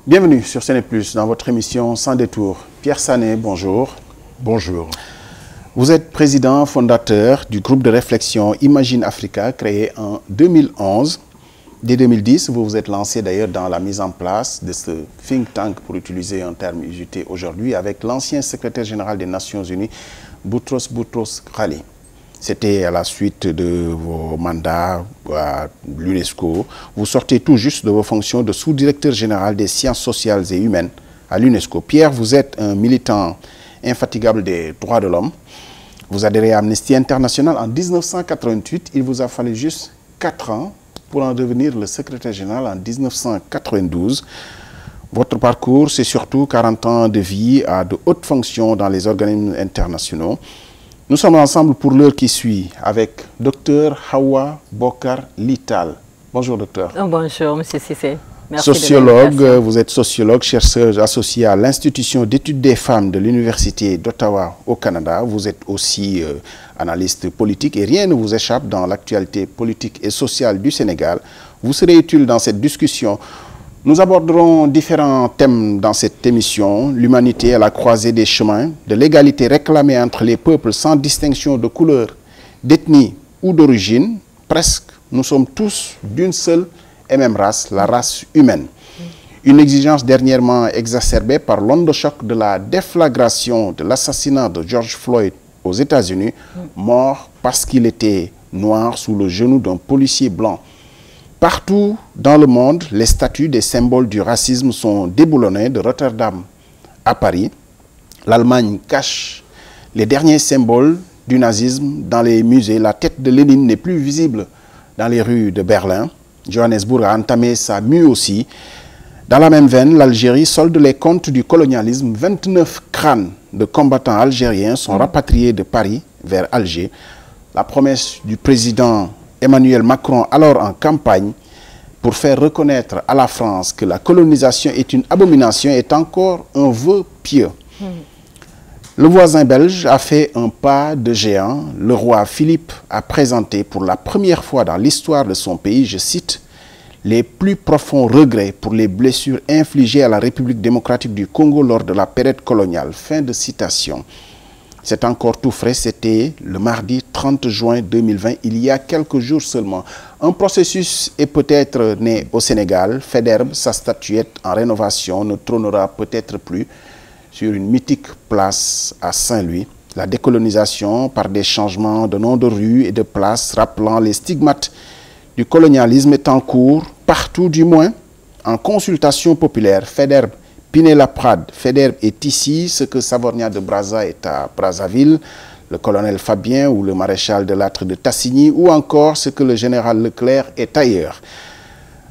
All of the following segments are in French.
Bienvenue sur Séné Plus dans votre émission Sans détour. Pierre Sané, bonjour. Bonjour. Vous êtes président fondateur du groupe de réflexion Imagine Africa créé en 2011. Dès 2010, vous vous êtes lancé d'ailleurs dans la mise en place de ce think tank, pour utiliser un terme usité aujourd'hui, avec l'ancien secrétaire général des Nations Unies, Boutros Boutros-Ghali. C'était à la suite de vos mandats à l'UNESCO. Vous sortez tout juste de vos fonctions de sous-directeur général des sciences sociales et humaines à l'UNESCO. Pierre, vous êtes un militant infatigable des droits de l'homme. Vous adhérez à Amnesty International en 1988. Il vous a fallu juste 4 ans pour en devenir le secrétaire général en 1992. Votre parcours, c'est surtout 40 ans de vie à de hautes fonctions dans les organismes internationaux. Nous sommes ensemble pour l'heure qui suit avec Dr Hawa Bokar Littal. Bonjour docteur. Bonjour monsieur Cissé. Merci. Sociologue, vous êtes sociologue, chercheur associé à l'Institution d'études des femmes de l'Université d'Ottawa au Canada. Vous êtes aussi analyste politique et rien ne vous échappe dans l'actualité politique et sociale du Sénégal. Vous serez utile dans cette discussion. Nous aborderons différents thèmes dans cette émission. L'humanité à la croisée des chemins, de l'égalité réclamée entre les peuples sans distinction de couleur, d'ethnie ou d'origine. Presque, nous sommes tous d'une seule et même race, la race humaine. Une exigence dernièrement exacerbée par l'onde de choc de la déflagration de l'assassinat de George Floyd aux États-Unis, mort parce qu'il était noir sous le genou d'un policier blanc. Partout dans le monde, les statues des symboles du racisme sont déboulonnées, de Rotterdam à Paris. L'Allemagne cache les derniers symboles du nazisme dans les musées. La tête de Lénine n'est plus visible dans les rues de Berlin. Johannesburg a entamé sa mue aussi. Dans la même veine, l'Algérie solde les comptes du colonialisme. 29 crânes de combattants algériens sont rapatriés de Paris vers Alger. La promesse du président Emmanuel Macron, alors en campagne, pour faire reconnaître à la France que la colonisation est une abomination, est encore un vœu pieux. Le voisin belge a fait un pas de géant. Le roi Philippe a présenté pour la première fois dans l'histoire de son pays, je cite, « les plus profonds regrets pour les blessures infligées à la République démocratique du Congo lors de la période coloniale ». Fin de citation. C'est encore tout frais, c'était le mardi 30 juin 2020, il y a quelques jours seulement. Un processus est peut-être né au Sénégal. Faidherbe, sa statuette en rénovation, ne trônera peut-être plus sur une mythique place à Saint-Louis. La décolonisation par des changements de nom de rue et de place rappelant les stigmates du colonialisme est en cours, partout du moins, en consultation populaire. Faidherbe, Pinet-Laprade, Faidherbe est ici, ce que Savorgna de Brazza est à Brazzaville, le colonel Fabien ou le maréchal de Lattre de Tassigny, ou encore ce que le général Leclerc est ailleurs.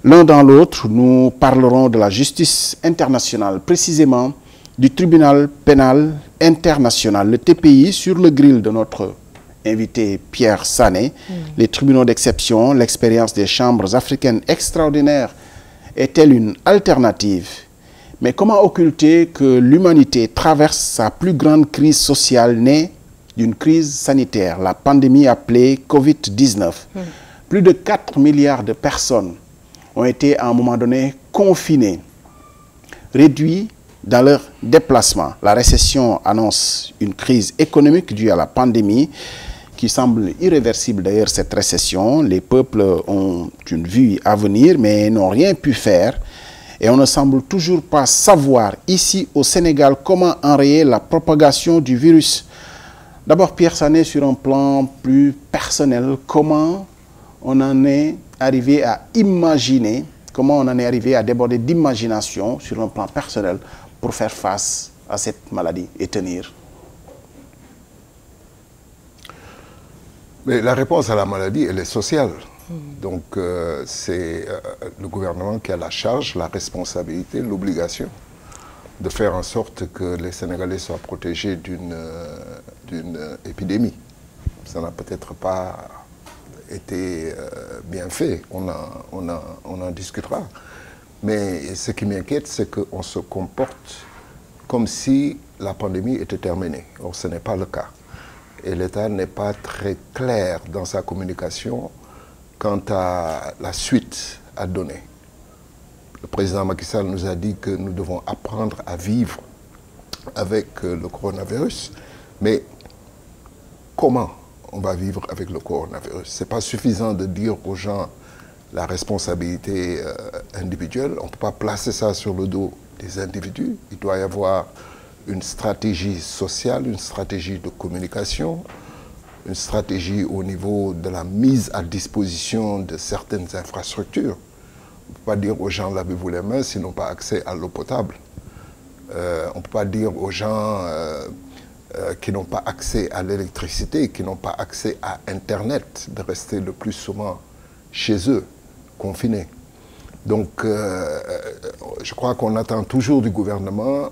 L'un dans l'autre, nous parlerons de la justice internationale, précisément du tribunal pénal international, le TPI, sur le grill de notre invité Pierre Sané. Les tribunaux d'exception, l'expérience des chambres africaines extraordinaires est-elle une alternative? Mais comment occulter que l'humanité traverse sa plus grande crise sociale née d'une crise sanitaire, la pandémie appelée Covid-19? Plus de 4 milliards de personnes ont été à un moment donné confinées, réduites dans leur déplacement. La récession annonce une crise économique due à la pandémie qui semble irréversible d'ailleurs cette récession. Les peuples ont une vue à venir mais n'ont rien pu faire. Et on ne semble toujours pas savoir, ici au Sénégal, comment enrayer la propagation du virus. D'abord, Pierre Sané, sur un plan plus personnel, comment on en est arrivé à imaginer, comment on en est arrivé à déborder d'imagination sur un plan personnel pour faire face à cette maladie et tenir? Mais la réponse à la maladie, elle est sociale. Donc, c'est le gouvernement qui a la charge, la responsabilité, l'obligation de faire en sorte que les Sénégalais soient protégés d'une épidémie. Ça n'a peut-être pas été bien fait, on en discutera. Mais ce qui m'inquiète, c'est qu'on se comporte comme si la pandémie était terminée. Or, ce n'est pas le cas. Et l'État n'est pas très clair dans sa communication quant à la suite à donner. Le président Macky Sall nous a dit que nous devons apprendre à vivre avec le coronavirus. Mais comment on va vivre avec le coronavirus? Ce n'est pas suffisant de dire aux gens la responsabilité individuelle. On ne peut pas placer ça sur le dos des individus. Il doit y avoir une stratégie sociale, une stratégie de communication, une stratégie au niveau de la mise à disposition de certaines infrastructures. On ne peut pas dire aux gens lavez-vous les mains s'ils n'ont pas accès à l'eau potable. On ne peut pas dire aux gens qui n'ont pas accès à l'électricité, qui n'ont pas accès à Internet, de rester le plus souvent chez eux, confinés. Donc, je crois qu'on attend toujours du gouvernement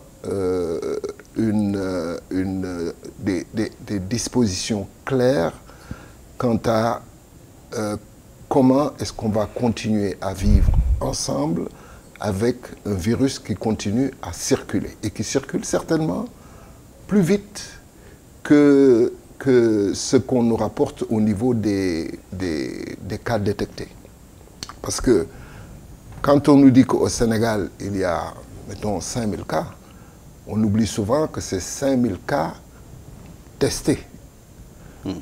des dispositions claires quant à comment est-ce qu'on va continuer à vivre ensemble avec un virus qui continue à circuler et qui circule certainement plus vite que ce qu'on nous rapporte au niveau des cas détectés. Parce que quand on nous dit qu'au Sénégal, il y a, mettons, 5000 cas, on oublie souvent que c'est 5000 cas testés.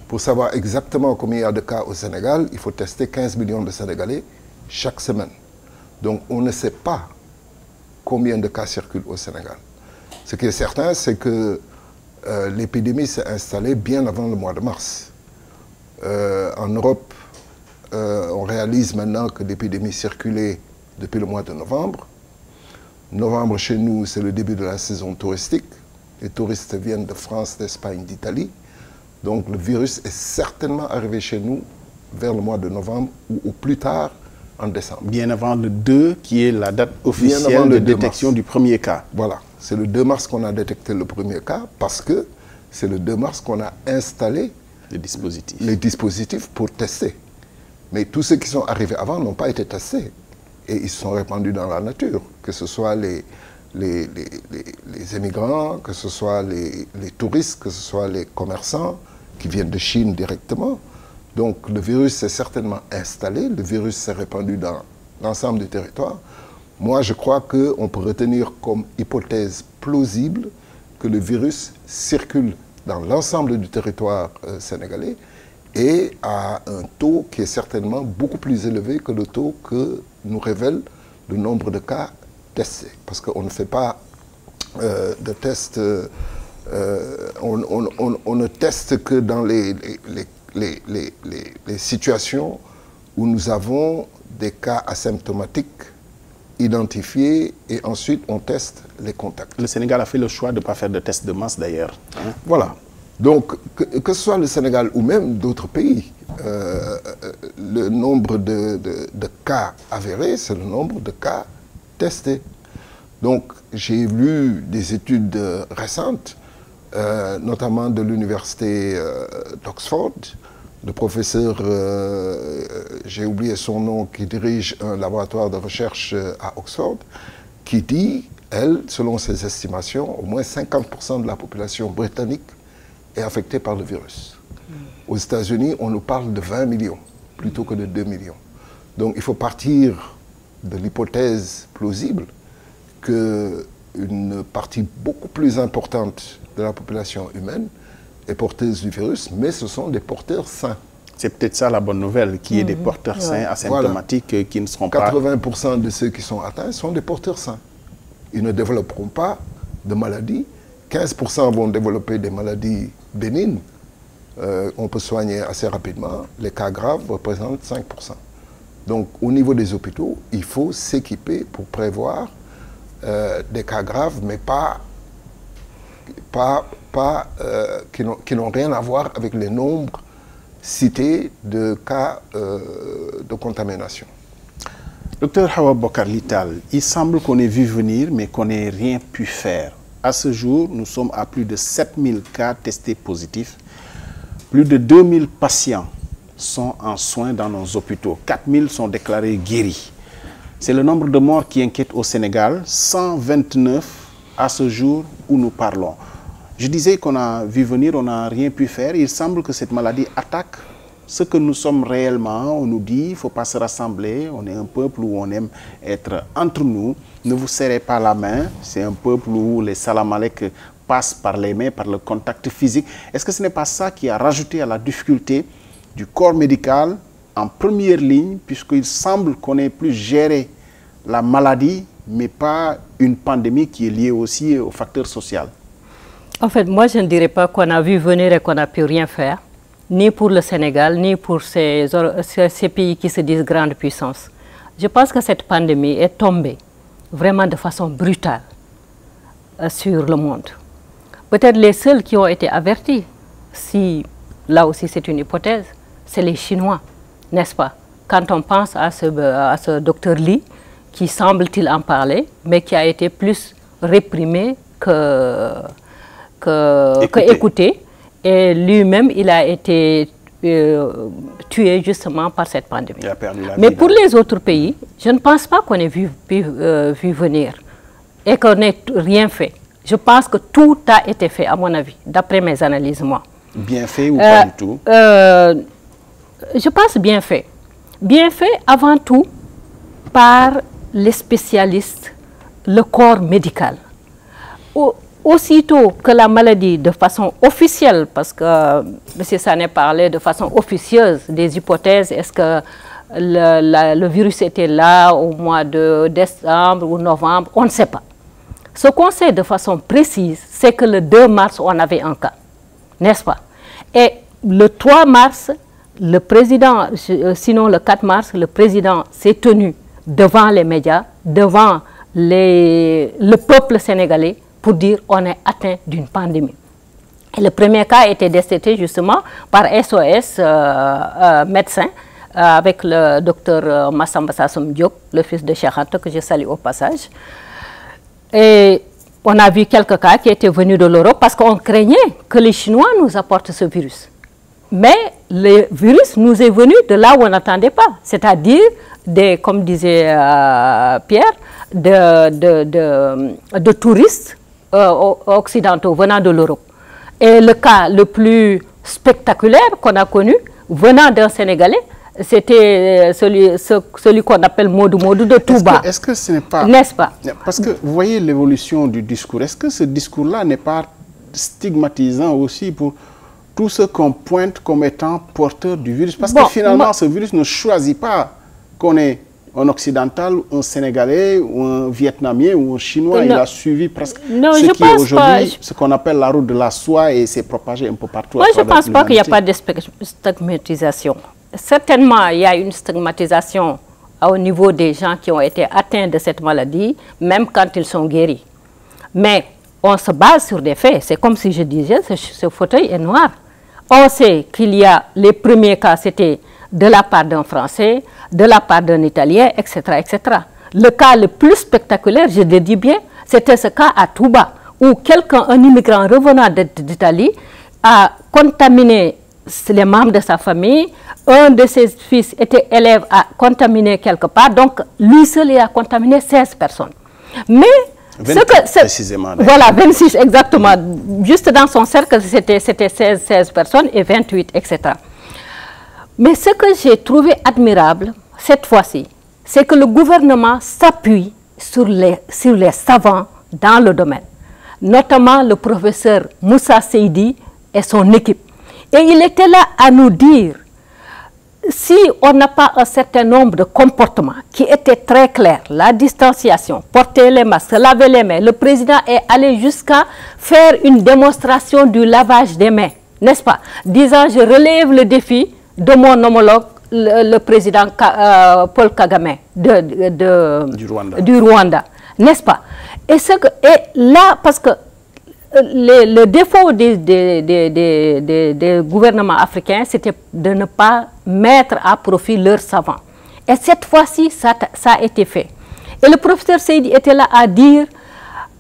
Pour savoir exactement combien il y a de cas au Sénégal, il faut tester 15 millions de Sénégalais chaque semaine. Donc on ne sait pas combien de cas circulent au Sénégal. Ce qui est certain, c'est que l'épidémie s'est installée bien avant le mois de mars. En Europe, on réalise maintenant que l'épidémie circulait depuis le mois de novembre. Novembre, chez nous, c'est le début de la saison touristique. Les touristes viennent de France, d'Espagne, d'Italie. Donc le virus est certainement arrivé chez nous vers le mois de novembre ou au plus tard en décembre. Bien avant le 2, qui est la date officielle de détection du premier cas. Voilà, c'est le 2 mars qu'on a détecté le premier cas parce que c'est le 2 mars qu'on a installé les dispositifs pour tester. Mais tous ceux qui sont arrivés avant n'ont pas été testés et ils se sont répandus dans la nature, que ce soit les émigrants, que ce soit les touristes, que ce soit les commerçants qui viennent de Chine directement. Donc le virus s'est certainement installé, le virus s'est répandu dans l'ensemble du territoire. Moi, je crois qu'on peut retenir comme hypothèse plausible que le virus circule dans l'ensemble du territoire sénégalais et à un taux qui est certainement beaucoup plus élevé que le taux que nous révèle le nombre de cas testés. Parce qu'on ne fait pas de tests, on ne teste que dans les situations où nous avons des cas asymptomatiques identifiés et ensuite on teste les contacts. Le Sénégal a fait le choix de ne pas faire de tests de masse d'ailleurs. Hein? Voilà. Donc, que ce soit le Sénégal ou même d'autres pays, le nombre de cas avérés, c'est le nombre de cas testés. Donc, j'ai lu des études récentes, notamment de l'université d'Oxford, le professeur, j'ai oublié son nom, qui dirige un laboratoire de recherche à Oxford, qui dit, elle, selon ses estimations, au moins 50% de la population britannique est affectée par le virus. Aux États-Unis, on nous parle de 20 millions, plutôt que de 2 millions. Donc il faut partir de l'hypothèse plausible qu'une partie beaucoup plus importante de la population humaine est porteuse du virus, mais ce sont des porteurs sains. C'est peut-être ça la bonne nouvelle, qu'il y ait des porteurs sains asymptomatiques qui ne seront pas... 80% de ceux qui sont atteints sont des porteurs sains. Ils ne développeront pas de maladies. 15% vont développer des maladies bénignes. On peut soigner assez rapidement. Les cas graves représentent 5%. Donc, au niveau des hôpitaux, il faut s'équiper pour prévoir des cas graves, mais qui n'ont rien à voir avec les nombres cités de cas de contamination. Docteur Hawa Bokar Littal, il semble qu'on ait vu venir, mais qu'on n'ait rien pu faire. À ce jour, nous sommes à plus de 7000 cas testés positifs. Plus de 2000 patients sont en soins dans nos hôpitaux. 4000 sont déclarés guéris. C'est le nombre de morts qui inquiète au Sénégal. 129 à ce jour où nous parlons. Je disais qu'on a vu venir, on n'a rien pu faire. Il semble que cette maladie attaque ce que nous sommes réellement. On nous dit, il ne faut pas se rassembler, on est un peuple où on aime être entre nous. Ne vous serrez pas la main, c'est un peuple où les salam alek passent par les mains, par le contact physique. Est-ce que ce n'est pas ça qui a rajouté à la difficulté du corps médical en première ligne, puisqu'il semble qu'on ait plus géré la maladie, mais pas une pandémie qui est liée aussi au facteur social? En fait, moi, je ne dirais pas qu'on a vu venir et qu'on n'a pu rien faire, ni pour le Sénégal, ni pour ces pays qui se disent grandes puissances. Je pense que cette pandémie est tombée vraiment de façon brutale sur le monde. Peut-être les seuls qui ont été avertis, si là aussi c'est une hypothèse, c'est les Chinois, n'est-ce pas? Quand on pense à ce docteur Li, qui semble-t-il en parler, mais qui a été plus réprimé écouté. Et lui-même, il a été tué justement par cette pandémie. Il a perdu la vie. Mais pour les autres pays, je ne pense pas qu'on ait vu venir et qu'on n'ait rien fait. Je pense que tout a été fait, à mon avis, d'après mes analyses, moi. Bien fait ou pas du tout? Je pense bien fait. Bien fait avant tout par les spécialistes, le corps médical. Aussitôt que la maladie, de façon officielle, parce que M. Sané parlait de façon officieuse des hypothèses, est-ce que le virus était là au mois de décembre ou novembre, on ne sait pas. Ce qu'on sait de façon précise, c'est que le 2 mars, on avait un cas, n'est-ce pas? Et le 3 mars, le président, sinon le 4 mars, le président s'est tenu devant les médias, devant le peuple sénégalais, pour dire on est atteint d'une pandémie. Et le premier cas a été détecté justement par SOS médecin, avec le docteur Massamba Sassoum Diop, le fils de Cheikh Anta, que je salue au passage. Et on a vu quelques cas qui étaient venus de l'Europe parce qu'on craignait que les Chinois nous apportent ce virus. Mais le virus nous est venu de là où on n'attendait pas, c'est-à-dire, comme disait Pierre, de touristes occidentaux venant de l'Europe. Et le cas le plus spectaculaire qu'on a connu, venant d'un Sénégalais, c'était celui qu'on appelle Modou Modou de Touba. Est-ce que ce n'est pas... N'est-ce pas? Parce que vous voyez l'évolution du discours. Est-ce que ce discours-là n'est pas stigmatisant aussi pour tous ceux qu'on pointe comme étant porteurs du virus? Parce que finalement, ce virus ne choisit pas qu'on est un occidental, un Sénégalais, ou un Vietnamien, ou un Chinois. Il a suivi presque ce qui est aujourd'hui ce qu'on appelle la route de la soie et s'est propagé un peu partout. Moi, je ne pense pas qu'il n'y a pas de stigmatisation. Certainement, il y a une stigmatisation au niveau des gens qui ont été atteints de cette maladie, même quand ils sont guéris. Mais on se base sur des faits. C'est comme si je disais, ce fauteuil est noir. On sait qu'il y a les premiers cas, c'était de la part d'un Français, de la part d'un Italien, etc., etc. Le cas le plus spectaculaire, je le dis bien, c'était ce cas à Touba, où un immigrant revenant d'Italie, a contaminé les membres de sa famille. Un de ses fils était élève, a contaminé quelque part, donc lui seul a contaminé 16 personnes. Mais 28 précisément. Voilà, 26 exactement. Juste dans son cercle, c'était 16 personnes et 28, etc. Mais ce que j'ai trouvé admirable, cette fois-ci, c'est que le gouvernement s'appuie sur les savants dans le domaine, notamment le professeur Moussa Seydi et son équipe. Et il était là à nous dire, si on n'a pas un certain nombre de comportements qui étaient très clairs, la distanciation, porter les masques, laver les mains, le président est allé jusqu'à faire une démonstration du lavage des mains, n'est-ce pas? Disant, je relève le défi de mon homologue, le président Paul Kagame du Rwanda, n'est-ce pas? Et là, parce que le défaut des gouvernements africains, c'était de ne pas mettre à profit leurs savants. Et cette fois-ci, ça a été fait. Et le professeur Seydi était là à dire,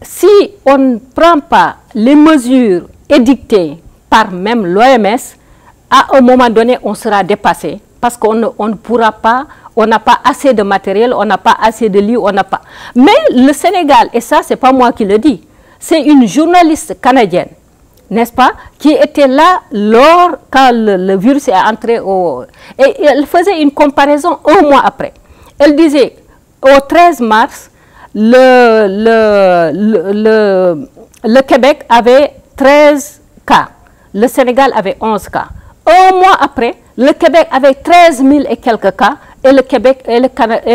si on ne prend pas les mesures édictées par même l'OMS, à un moment donné, on sera dépassé parce qu'on ne pourra pas, on n'a pas assez de matériel, on n'a pas assez de lits, on n'a pas. Mais le Sénégal, et ça, c'est pas moi qui le dis, c'est une journaliste canadienne n'est-ce pas, qui était là quand le virus est entré au... Et elle faisait une comparaison un mois après. Elle disait, au 13 mars, le Québec avait 13 cas, le Sénégal avait 11 cas. Un mois après, le Québec avait 13 000 et quelques cas, et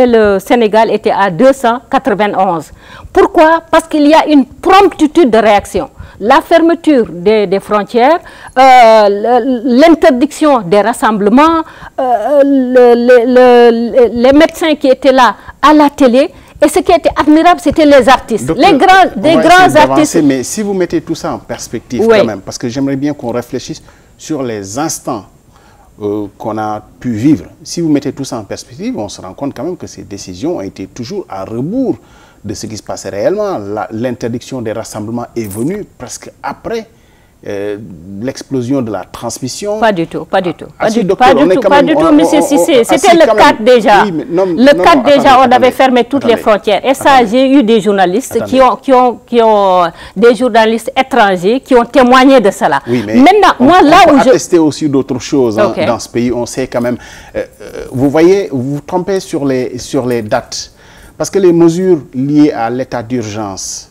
le Sénégal était à 291. Pourquoi? Parce qu'il y a une promptitude de réaction. La fermeture des frontières, l'interdiction des rassemblements, les médecins qui étaient là à la télé. Et ce qui était admirable, c'était les artistes. Docteur, des grands artistes. Mais si vous mettez tout ça en perspective, oui, quand même, parce que j'aimerais bien qu'on réfléchisse sur les instants qu'on a pu vivre. Si vous mettez tout ça en perspective, on se rend compte quand même que ces décisions ont été toujours à rebours de ce qui se passait réellement. L'interdiction des rassemblements est venue presque après l'explosion de la transmission. Pas du tout, pas du tout. Ah, Pas si, du docteur, pas du tout, monsieur Cissé. C'était le 4 déjà. Oui, non, le 4 déjà, on avait fermé toutes les attendez, frontières. Et ça, j'ai eu des journalistes qui ont des journalistes étrangers qui ont témoigné de cela. Oui, mais maintenant, moi, là où je... attester aussi d'autres choses hein, dans ce pays. On sait quand même... vous voyez, vous vous trompez sur les dates. Parce que les mesures liées à l'état d'urgence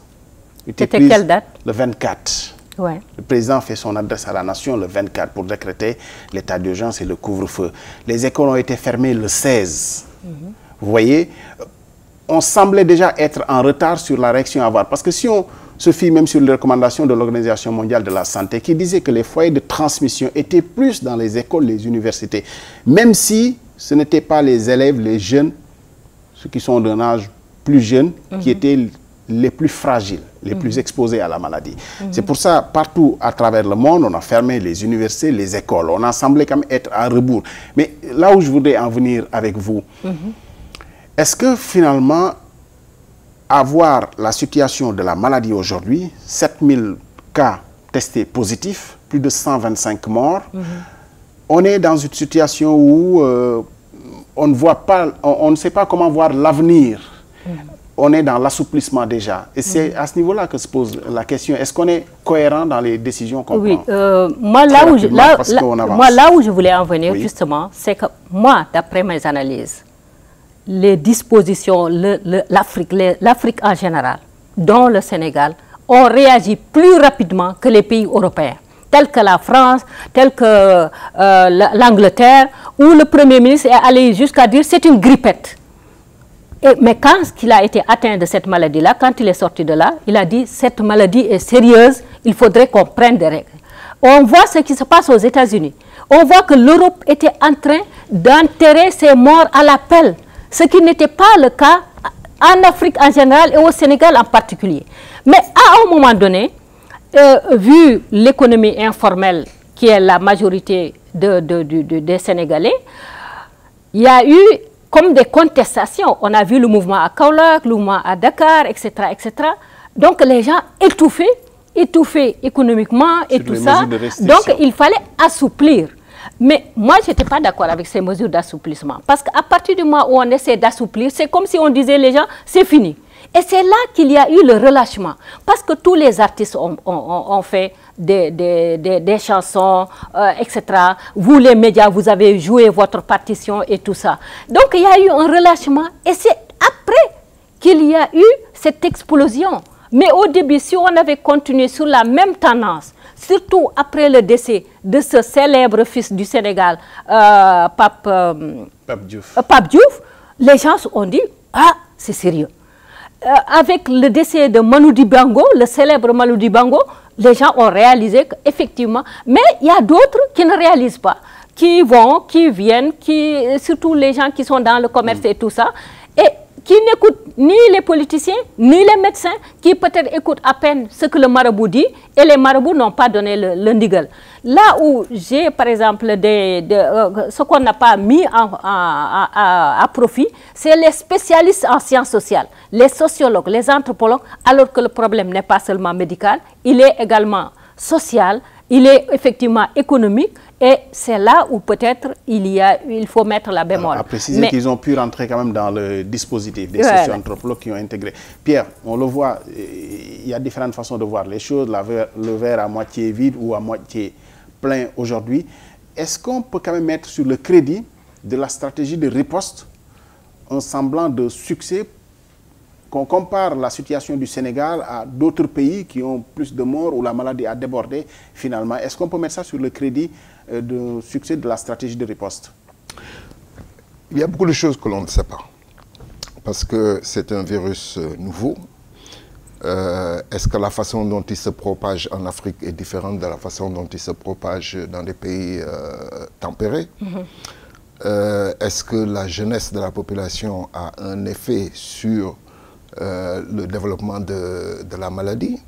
étaient prises... C'était quelle date? Le 24. Ouais. Le président fait son adresse à la nation le 24 pour décréter l'état d'urgence et le couvre-feu. Les écoles ont été fermées le 16. Vous voyez, on semblait déjà être en retard sur la réaction à avoir. Parce que si on se fie même sur les recommandations de l'Organisation mondiale de la santé qui disait que les foyers de transmission étaient plus dans les écoles, les universités, même si ce n'étaient pas les élèves, les jeunes, ceux qui sont d'un âge plus jeune, qui étaient les plus fragiles, les plus exposés à la maladie. C'est pour ça, partout à travers le monde, on a fermé les universités, les écoles. On a semblé quand même être à rebours. Mais là où je voudrais en venir avec vous, est-ce que finalement, avoir la situation de la maladie aujourd'hui, 7000 cas testés positifs, plus de 125 morts, on est dans une situation où on ne voit pas, on ne sait pas comment voir l'avenir. On est dans l'assouplissement déjà. Et c'est à ce niveau-là que se pose la question. Est-ce qu'on est cohérent dans les décisions qu'on prend? Moi, là où je voulais en venir, justement, c'est que moi, d'après mes analyses, les dispositions, l'Afrique en général, dont le Sénégal, ont réagi plus rapidement que les pays européens, tels que la France, tels que l'Angleterre, où le Premier ministre est allé jusqu'à dire c'est une grippette. Mais quand il a été atteint de cette maladie-là, quand il est sorti de là, il a dit cette maladie est sérieuse, il faudrait qu'on prenne des règles. On voit ce qui se passe aux États-Unis. On voit que l'Europe était en train d'enterrer ses morts à la pelle, ce qui n'était pas le cas en Afrique en général et au Sénégal en particulier. Mais à un moment donné, vu l'économie informelle qui est la majorité des Sénégalais, il y a eu comme des contestations. On a vu le mouvement à Kaolack, le mouvement à Dakar, etc., etc. Donc les gens étouffés économiquement et tout ça. Donc il fallait assouplir. Mais moi, je n'étais pas d'accord avec ces mesures d'assouplissement. Parce qu'à partir du moment où on essaie d'assouplir, c'est comme si on disait les gens, c'est fini. Et c'est là qu'il y a eu le relâchement. Parce que tous les artistes ont fait des chansons, etc. Vous, les médias, vous avez joué votre partition et tout ça. Donc, il y a eu un relâchement. Et c'est après qu'il y a eu cette explosion. Mais au début, si on avait continué sur la même tendance, surtout après le décès de ce célèbre fils du Sénégal, Pape Diouf, les gens ont dit, ah, c'est sérieux. Avec le décès de Manu Dibango, le célèbre Manu Dibango, les gens ont réalisé qu'effectivement, mais il y a d'autres qui ne réalisent pas, qui vont, qui viennent, surtout les gens qui sont dans le commerce et tout ça, et qui n'écoutent ni les politiciens, ni les médecins, qui peut-être écoutent à peine ce que le marabout dit, et les marabouts n'ont pas donné le ndigal. Là où j'ai, par exemple, ce qu'on n'a pas mis à profit, c'est les spécialistes en sciences sociales, les sociologues, les anthropologues, alors que le problème n'est pas seulement médical, il est également social, il est effectivement économique et c'est là où peut-être il faut mettre la bémol. Alors, à préciser qu'ils ont pu rentrer quand même dans le dispositif des socio-anthropologues qui ont intégré. Pierre, on le voit, il y a différentes façons de voir les choses, le verre à moitié vide ou à moitié plein aujourd'hui. Est-ce qu'on peut quand même mettre sur le crédit de la stratégie de riposte un semblant de succès, qu'on compare la situation du Sénégal à d'autres pays qui ont plus de morts où la maladie a débordé finalement? Est-ce qu'on peut mettre ça sur le crédit de succès de la stratégie de riposte? Il y a beaucoup de choses que l'on ne sait pas. Parce que c'est un virus nouveau. Est-ce que la façon dont il se propage en Afrique est différente de la façon dont il se propage dans des pays tempérés? Est-ce que la jeunesse de la population a un effet sur le développement de la maladie?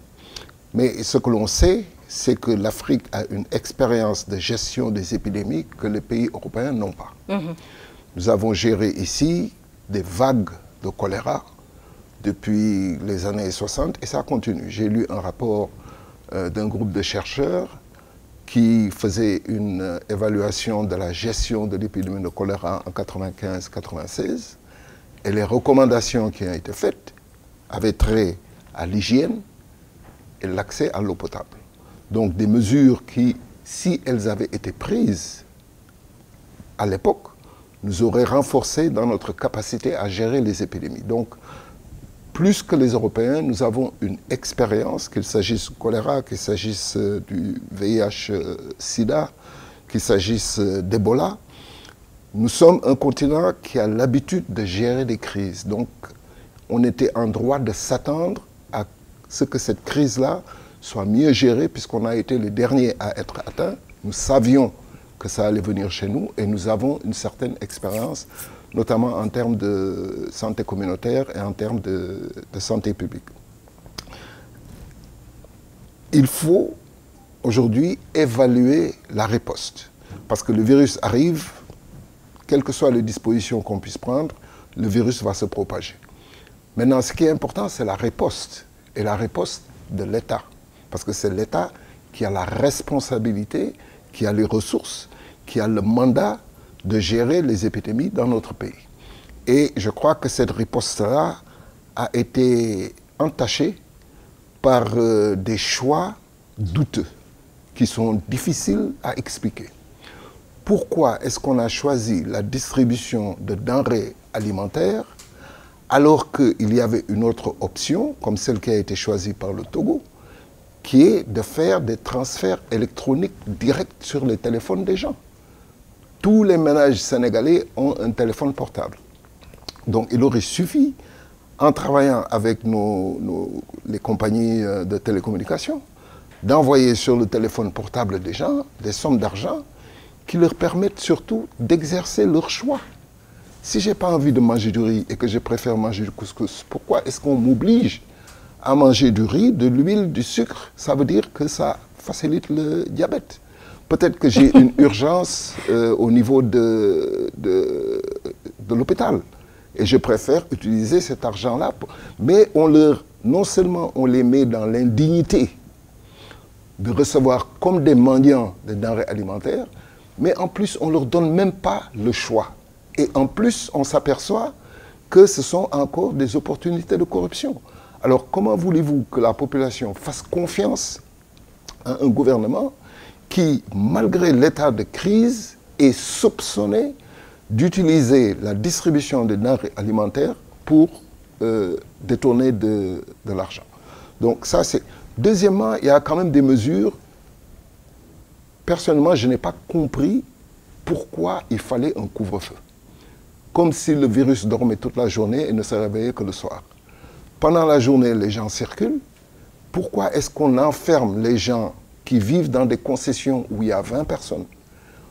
Mais ce que l'on sait, c'est que l'Afrique a une expérience de gestion des épidémies que les pays européens n'ont pas. Nous avons géré ici des vagues de choléra depuis les années 60 et ça continue. J'ai lu un rapport d'un groupe de chercheurs qui faisait une évaluation de la gestion de l'épidémie de choléra en 95-96 et les recommandations qui ont été faites avaient trait à l'hygiène et l'accès à l'eau potable. Donc des mesures qui, si elles avaient été prises à l'époque, nous auraient renforcé dans notre capacité à gérer les épidémies. Donc, plus que les Européens, nous avons une expérience, qu'il s'agisse du choléra, qu'il s'agisse du VIH-Sida, qu'il s'agisse d'Ebola. Nous sommes un continent qui a l'habitude de gérer des crises. Donc, on était en droit de s'attendre à ce que cette crise-là soit mieux gérée, puisqu'on a été les derniers à être atteints. Nous savions que ça allait venir chez nous et nous avons une certaine expérience, notamment en termes de santé communautaire et en termes de santé publique. Il faut aujourd'hui évaluer la riposte, parce que le virus arrive, quelles que soient les dispositions qu'on puisse prendre, le virus va se propager. Maintenant, ce qui est important, c'est la riposte, et la riposte de l'État, parce que c'est l'État qui a la responsabilité, qui a les ressources, qui a le mandat de gérer les épidémies dans notre pays. Et je crois que cette riposte-là a été entachée par des choix douteux, qui sont difficiles à expliquer. Pourquoi est-ce qu'on a choisi la distribution de denrées alimentaires alors qu'il y avait une autre option, comme celle qui a été choisie par le Togo, qui est de faire des transferts électroniques directs sur les téléphones des gens? Tous les ménages sénégalais ont un téléphone portable. Donc il aurait suffi, en travaillant avec les compagnies de télécommunications, d'envoyer sur le téléphone portable des gens des sommes d'argent qui leur permettent surtout d'exercer leur choix. Si je n'ai pas envie de manger du riz et que je préfère manger du couscous, pourquoi est-ce qu'on m'oblige à manger du riz, de l'huile, du sucre? Ça veut dire que ça facilite le diabète. Peut-être que j'ai une urgence au niveau de l'hôpital. Et je préfère utiliser cet argent-là. Mais non seulement on les met dans l'indignité de recevoir comme des mendiants des denrées alimentaires, mais en plus on ne leur donne même pas le choix. Et en plus on s'aperçoit que ce sont encore des opportunités de corruption. Alors comment voulez-vous que la population fasse confiance à un gouvernement qui, malgré l'état de crise, est soupçonné d'utiliser la distribution des denrées alimentaires pour détourner de l'argent? Donc ça c'est... Deuxièmement, il y a quand même des mesures. Personnellement, je n'ai pas compris pourquoi il fallait un couvre-feu. Comme si le virus dormait toute la journée et ne se réveillait que le soir. Pendant la journée, les gens circulent. Pourquoi est-ce qu'on enferme les gens qui vivent dans des concessions où il y a 20 personnes?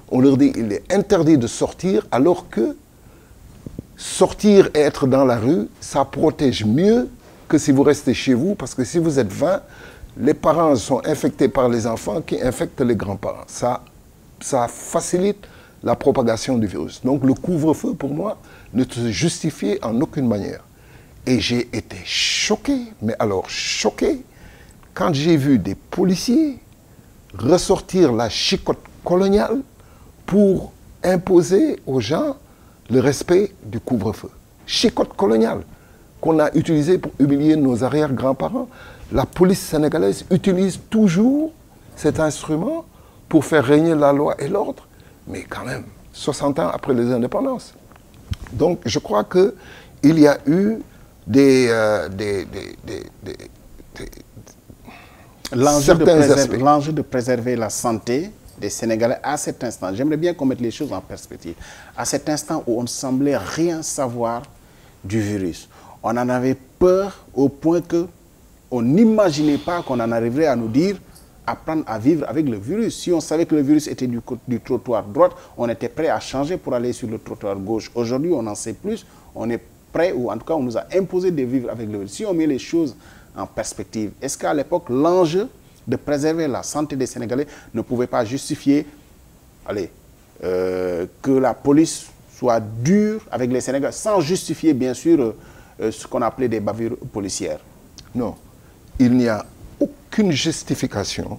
On leur dit qu'il est interdit de sortir, alors que sortir et être dans la rue, ça protège mieux que si vous restez chez vous, parce que si vous êtes 20, les parents sont infectés par les enfants qui infectent les grands-parents. Ça facilite la propagation du virus. Donc le couvre-feu, pour moi, ne se justifiait en aucune manière. Et j'ai été choqué, mais alors choqué, quand j'ai vu des policiers ressortir la chicotte coloniale pour imposer aux gens le respect du couvre-feu. Chicotte coloniale qu'on a utilisée pour humilier nos arrière-grands-parents. La police sénégalaise utilise toujours cet instrument pour faire régner la loi et l'ordre, mais quand même, 60 ans après les indépendances. Donc, je crois qu'il y a eu l'enjeu de préserver la santé des Sénégalais à cet instant. J'aimerais bien qu'on mette les choses en perspective. À cet instant où on ne semblait rien savoir du virus, on en avait peur au point qu'on n'imaginait pas qu'on en arriverait à nous dire apprendre à vivre avec le virus. Si on savait que le virus était du trottoir droite, on était prêt à changer pour aller sur le trottoir gauche. Aujourd'hui, on en sait plus, on est prêt, ou en tout cas, on nous a imposé de vivre avec le virus. Si on met les choses en perspective, est-ce qu'à l'époque, l'enjeu de préserver la santé des Sénégalais ne pouvait pas justifier que la police soit dure avec les Sénégalais, sans justifier, bien sûr, ce qu'on appelait des bavures policières? Non, il n'y a aucune justification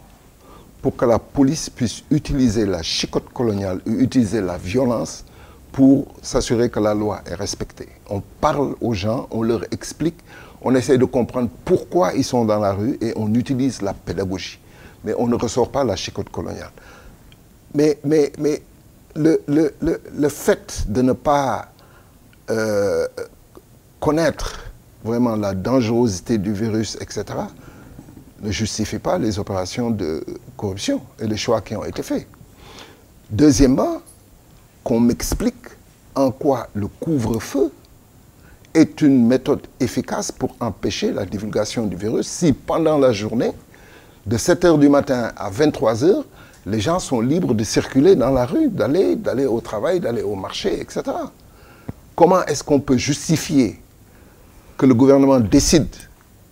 pour que la police puisse utiliser la chicotte coloniale ou utiliser la violence pour s'assurer que la loi est respectée. On parle aux gens, on leur explique, on essaie de comprendre pourquoi ils sont dans la rue et on utilise la pédagogie. Mais on ne ressort pas la chicotte coloniale. Mais le fait de ne pas connaître vraiment la dangerosité du virus, etc., ne justifie pas les opérations de corruption et les choix qui ont été faits. Deuxièmement, qu'on m'explique en quoi le couvre-feu est une méthode efficace pour empêcher la divulgation du virus si pendant la journée, de 7 h du matin à 23 h, les gens sont libres de circuler dans la rue, d'aller au travail, d'aller au marché, etc. Comment est-ce qu'on peut justifier que le gouvernement décide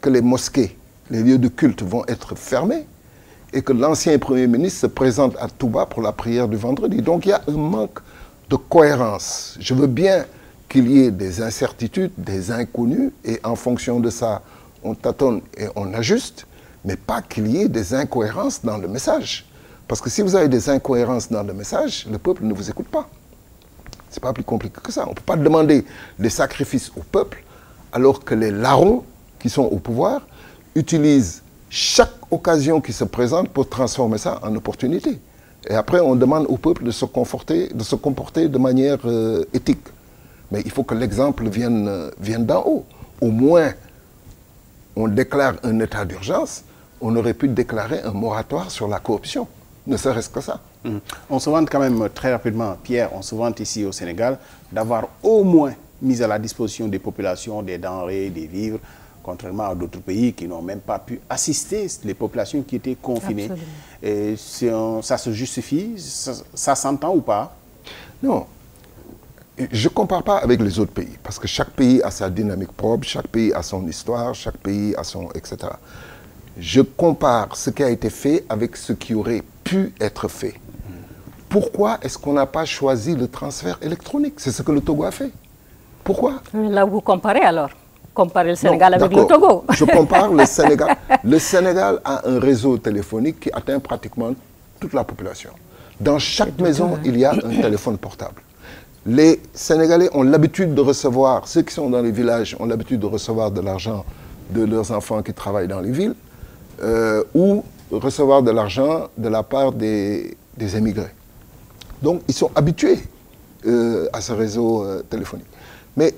que les mosquées, les lieux de culte vont être fermés et que l'ancien Premier ministre se présente à Touba pour la prière du vendredi? Donc il y a un manque de cohérence. Je veux bien qu'il y ait des incertitudes, des inconnus, et en fonction de ça, on tâtonne et on ajuste, mais pas qu'il y ait des incohérences dans le message. Parce que si vous avez des incohérences dans le message, le peuple ne vous écoute pas. Ce n'est pas plus compliqué que ça. On ne peut pas demander des sacrifices au peuple alors que les larrons qui sont au pouvoir utilisent chaque occasion qui se présente pour transformer ça en opportunité. Et après, on demande au peuple de se comporter de manière éthique. Mais il faut que l'exemple vienne d'en haut. Au moins, on déclare un état d'urgence, on aurait pu déclarer un moratoire sur la corruption. Ne serait-ce que ça. On se vante quand même très rapidement, Pierre, on se vante ici au Sénégal d'avoir au moins mis à la disposition des populations des denrées, des vivres, contrairement à d'autres pays qui n'ont même pas pu assister les populations qui étaient confinées. Et ça se justifie, ça s'entend ou pas? Non. Je ne compare pas avec les autres pays, parce que chaque pays a sa dynamique propre, chaque pays a son histoire, chaque pays a son... etc. Je compare ce qui a été fait avec ce qui aurait pu être fait. Pourquoi est-ce qu'on n'a pas choisi le transfert électronique? C'est ce que le Togo a fait. Pourquoi? Là, vous comparez alors? Comparez le Sénégal avec le Togo. Je compare le Sénégal. Le Sénégal a un réseau téléphonique qui atteint pratiquement toute la population. Dans chaque maison, il y a un téléphone portable. Les Sénégalais ont l'habitude de recevoir, ceux qui sont dans les villages ont l'habitude de recevoir de l'argent de leurs enfants qui travaillent dans les villes, ou recevoir de l'argent de la part des émigrés. Donc, ils sont habitués à ce réseau téléphonique. Mais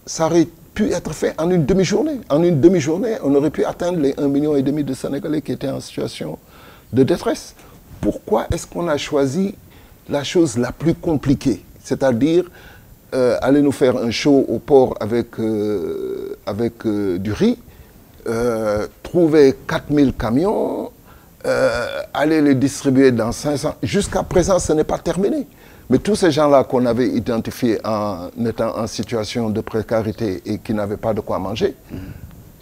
ça aurait pu être fait en une demi-journée. En une demi-journée, on aurait pu atteindre les 1,5 million de Sénégalais qui étaient en situation de détresse. Pourquoi est-ce qu'on a choisi la chose la plus compliquée? C'est-à-dire aller nous faire un show au port avec du riz, trouver 4000 camions, aller les distribuer dans 500... Jusqu'à présent, ce n'est pas terminé. Mais tous ces gens-là qu'on avait identifiés en étant en situation de précarité et qui n'avaient pas de quoi manger,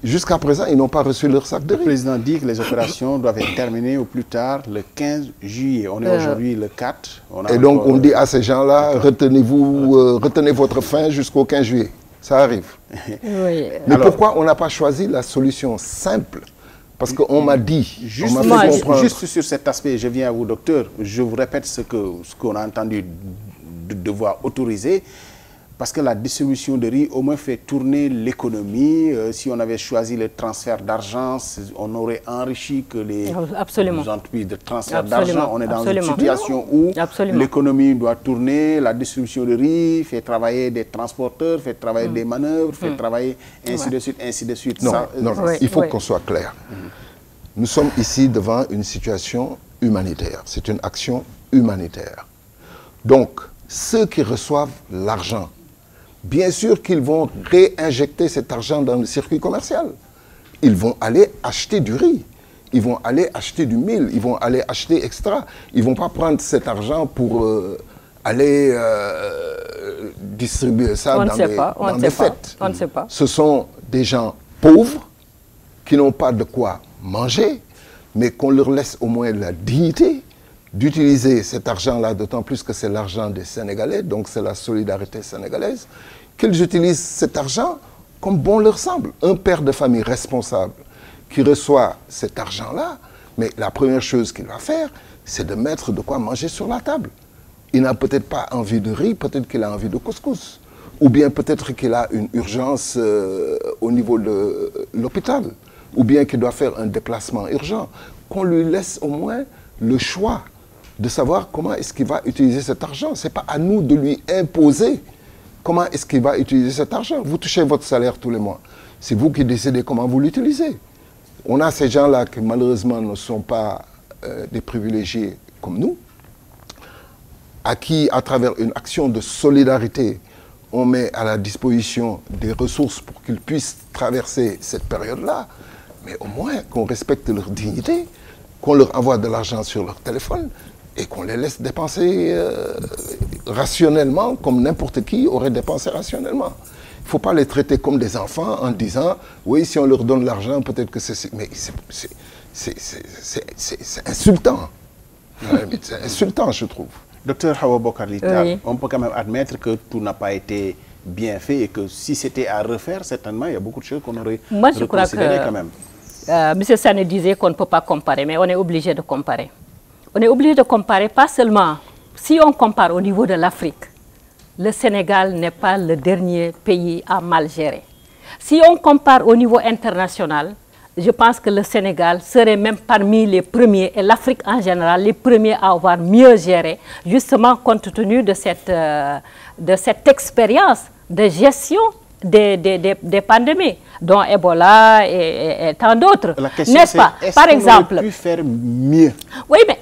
jusqu'à présent, ils n'ont pas reçu leur sac de riz. Le président dit que les opérations doivent être terminées au plus tard le 15 juillet. On est aujourd'hui le 4. Et donc, on dit à ces gens-là, retenez votre faim jusqu'au 15 juillet. Ça arrive. Oui. Mais alors, pourquoi on n'a pas choisi la solution simple Parce qu'on m'a dit, juste sur cet aspect, je viens à vous, docteur, je vous répète ce qu'on a entendu de devoir autoriser, parce que la distribution de riz au moins fait tourner l'économie. Si on avait choisi le transfert d'argent, on aurait enrichi que les entreprises de transfert d'argent. On est dans une situation où l'économie doit tourner, la distribution de riz fait travailler des transporteurs, fait travailler des manœuvres, fait travailler ainsi de suite, ainsi de suite. Non, il faut qu'on soit clair. Nous sommes ici devant une situation humanitaire. C'est une action humanitaire. Donc, ceux qui reçoivent l'argent, bien sûr qu'ils vont réinjecter cet argent dans le circuit commercial. Ils vont aller acheter du riz, ils vont aller acheter du mil, ils vont aller acheter extra. Ils ne vont pas prendre cet argent pour aller distribuer ça dans des fêtes. On ne sait pas. Ce sont des gens pauvres qui n'ont pas de quoi manger, mais qu'on leur laisse au moins la dignité d'utiliser cet argent-là, d'autant plus que c'est l'argent des Sénégalais, donc c'est la solidarité sénégalaise, qu'ils utilisent cet argent comme bon leur semble. Un père de famille responsable qui reçoit cet argent-là, mais la première chose qu'il va faire, c'est de mettre de quoi manger sur la table. Il n'a peut-être pas envie de riz, peut-être qu'il a envie de couscous. Ou bien peut-être qu'il a une urgence au niveau de l'hôpital. Ou bien qu'il doit faire un déplacement urgent. Qu'on lui laisse au moins le choix de savoir comment est-ce qu'il va utiliser cet argent. Ce n'est pas à nous de lui imposer comment est-ce qu'il va utiliser cet argent. Vous touchez votre salaire tous les mois. C'est vous qui décidez comment vous l'utilisez. On a ces gens-là qui malheureusement ne sont pas des privilégiés comme nous, à qui, à travers une action de solidarité, on met à la disposition des ressources pour qu'ils puissent traverser cette période-là, mais au moins qu'on respecte leur dignité, qu'on leur envoie de l'argent sur leur téléphone et qu'on les laisse dépenser rationnellement, comme n'importe qui aurait dépensé rationnellement. Il ne faut pas les traiter comme des enfants en disant « oui, si on leur donne l'argent, peut-être que c'est... » Mais c'est insultant. C'est insultant, je trouve. Docteur Hawa Bokar Littal, on peut quand même admettre que tout n'a pas été bien fait et que si c'était à refaire, certainement, il y a beaucoup de choses qu'on aurait reconsidérées quand même. M. Sané disait qu'on ne peut pas comparer, mais on est obligé de comparer. On est obligé de comparer pas seulement, si on compare au niveau de l'Afrique, le Sénégal n'est pas le dernier pays à mal gérer. Si on compare au niveau international, je pense que le Sénégal serait même parmi les premiers, et l'Afrique en général, les premiers à avoir mieux géré, justement compte tenu de cette expérience de gestion des pandémies, dont Ebola et tant d'autres. N'est-ce pas? Par exemple, pu faire mieux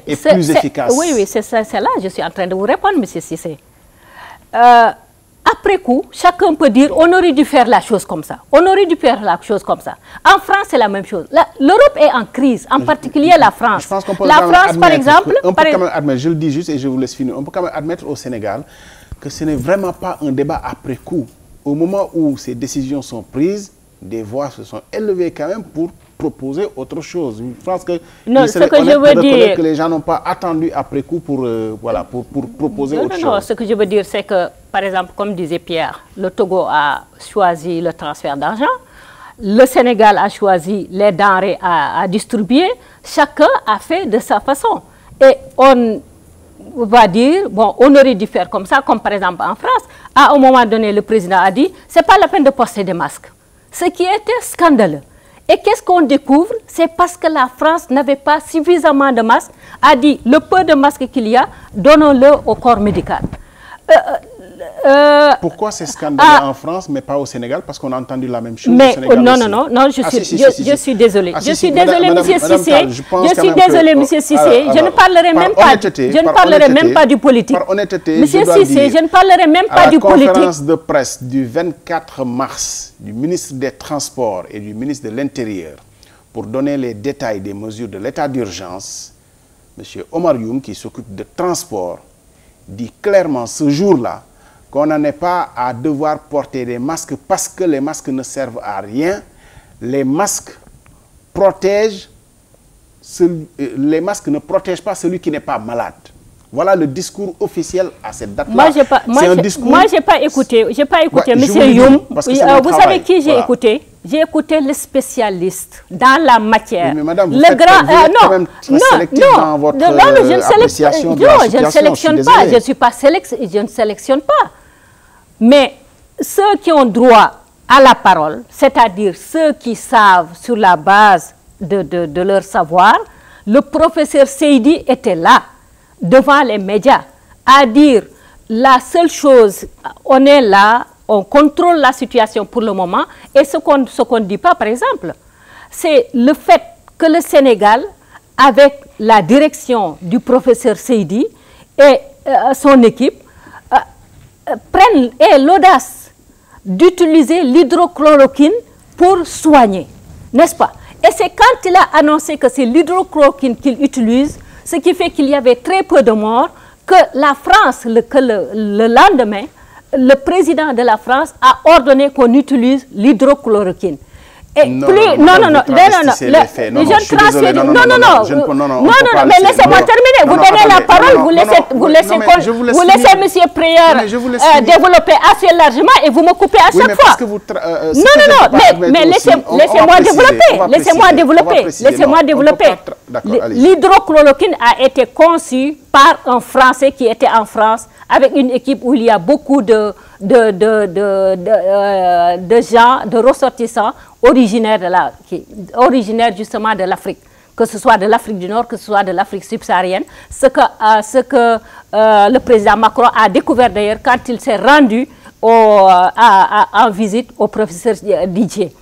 et plus efficace? Oui, c'est là, je suis en train de vous répondre, M. Cissé. Après coup, chacun peut dire on aurait dû faire la chose comme ça. On aurait dû faire la chose comme ça. En France, c'est la même chose. L'Europe est en crise, en particulier la France. Je pense qu'on peut la France, par exemple... On peut quand même admettre, je le dis juste et je vous laisse finir, on peut quand même admettre au Sénégal que ce n'est vraiment pas un débat après coup. Au moment où ces décisions sont prises, des voix se sont élevées quand même pour proposer autre chose. Je pense que non, ce que je veux dire, que les gens n'ont pas attendu après coup pour, voilà, pour proposer autre chose. Non, ce que je veux dire, c'est que, par exemple, comme disait Pierre, le Togo a choisi le transfert d'argent, le Sénégal a choisi les denrées à distribuer, chacun a fait de sa façon. Et on va dire, bon, on aurait dû faire comme ça, comme par exemple en France. À un moment donné, le président a dit, c'est pas la peine de porter des masques. Ce qui était scandaleux. Et qu'est-ce qu'on découvre? C'est parce que la France n'avait pas suffisamment de masques, a dit, le peu de masques qu'il y a, donnons-le au corps médical. Pourquoi c'est scandaleux en France, mais pas au Sénégal? Parce qu'on a entendu la même chose au Sénégal non, je suis désolée. Je suis désolée, M. Cissé. Je suis désolée, M. Cissé. Je ne parlerai même pas du politique. Par honnêteté, M. Cissé, je ne parlerai même pas du politique. À la conférence de presse du 24 mars du ministre des Transports et du ministre de l'Intérieur pour donner les détails des mesures de l'état d'urgence, M. Omar Youm, qui s'occupe de transport, dit clairement ce jour-là qu'on n'en est pas à devoir porter des masques parce que les masques ne servent à rien. Les masques protègent, les masques ne protègent pas celui qui n'est pas malade. Voilà le discours officiel à cette date-là. Moi, je n'ai pas écouté, M. Youm. Vous savez qui j'ai écouté? j'ai écouté les spécialistes dans la matière. Oui, mais madame, vous le êtes, grand, vous êtes quand même très sélective dans votre appréciation de la situation. Je ne sélectionne pas, je ne suis pas je ne sélectionne pas. Mais ceux qui ont droit à la parole, c'est-à-dire ceux qui savent sur la base de leur savoir, le professeur Seydi était là, devant les médias, à dire la seule chose, on est là, on contrôle la situation pour le moment, et ce qu'on ne dit pas, par exemple, c'est le fait que le Sénégal, avec la direction du professeur Seydi et son équipe, prennent l'audace d'utiliser l'hydrochloroquine pour soigner, n'est-ce pas? Et c'est quand il a annoncé que c'est l'hydrochloroquine qu'il utilise, ce qui fait qu'il y avait très peu de morts, que la France, le lendemain, le président de la France a ordonné qu'on utilise l'hydrochloroquine. Et non, plus, mais laissez-moi terminer. Vous donnez la parole, vous laissez monsieur Prieur développer assez largement et vous me coupez à chaque fois. Mais laissez-moi développer. L'hydrochloroquine a été conçue par un Français qui était en France avec une équipe où il y a beaucoup de gens, de ressortissants originaires justement de l'Afrique, que ce soit de l'Afrique du Nord, que ce soit de l'Afrique subsaharienne, ce que le président Macron a découvert d'ailleurs quand il s'est rendu en visite au professeur Didier.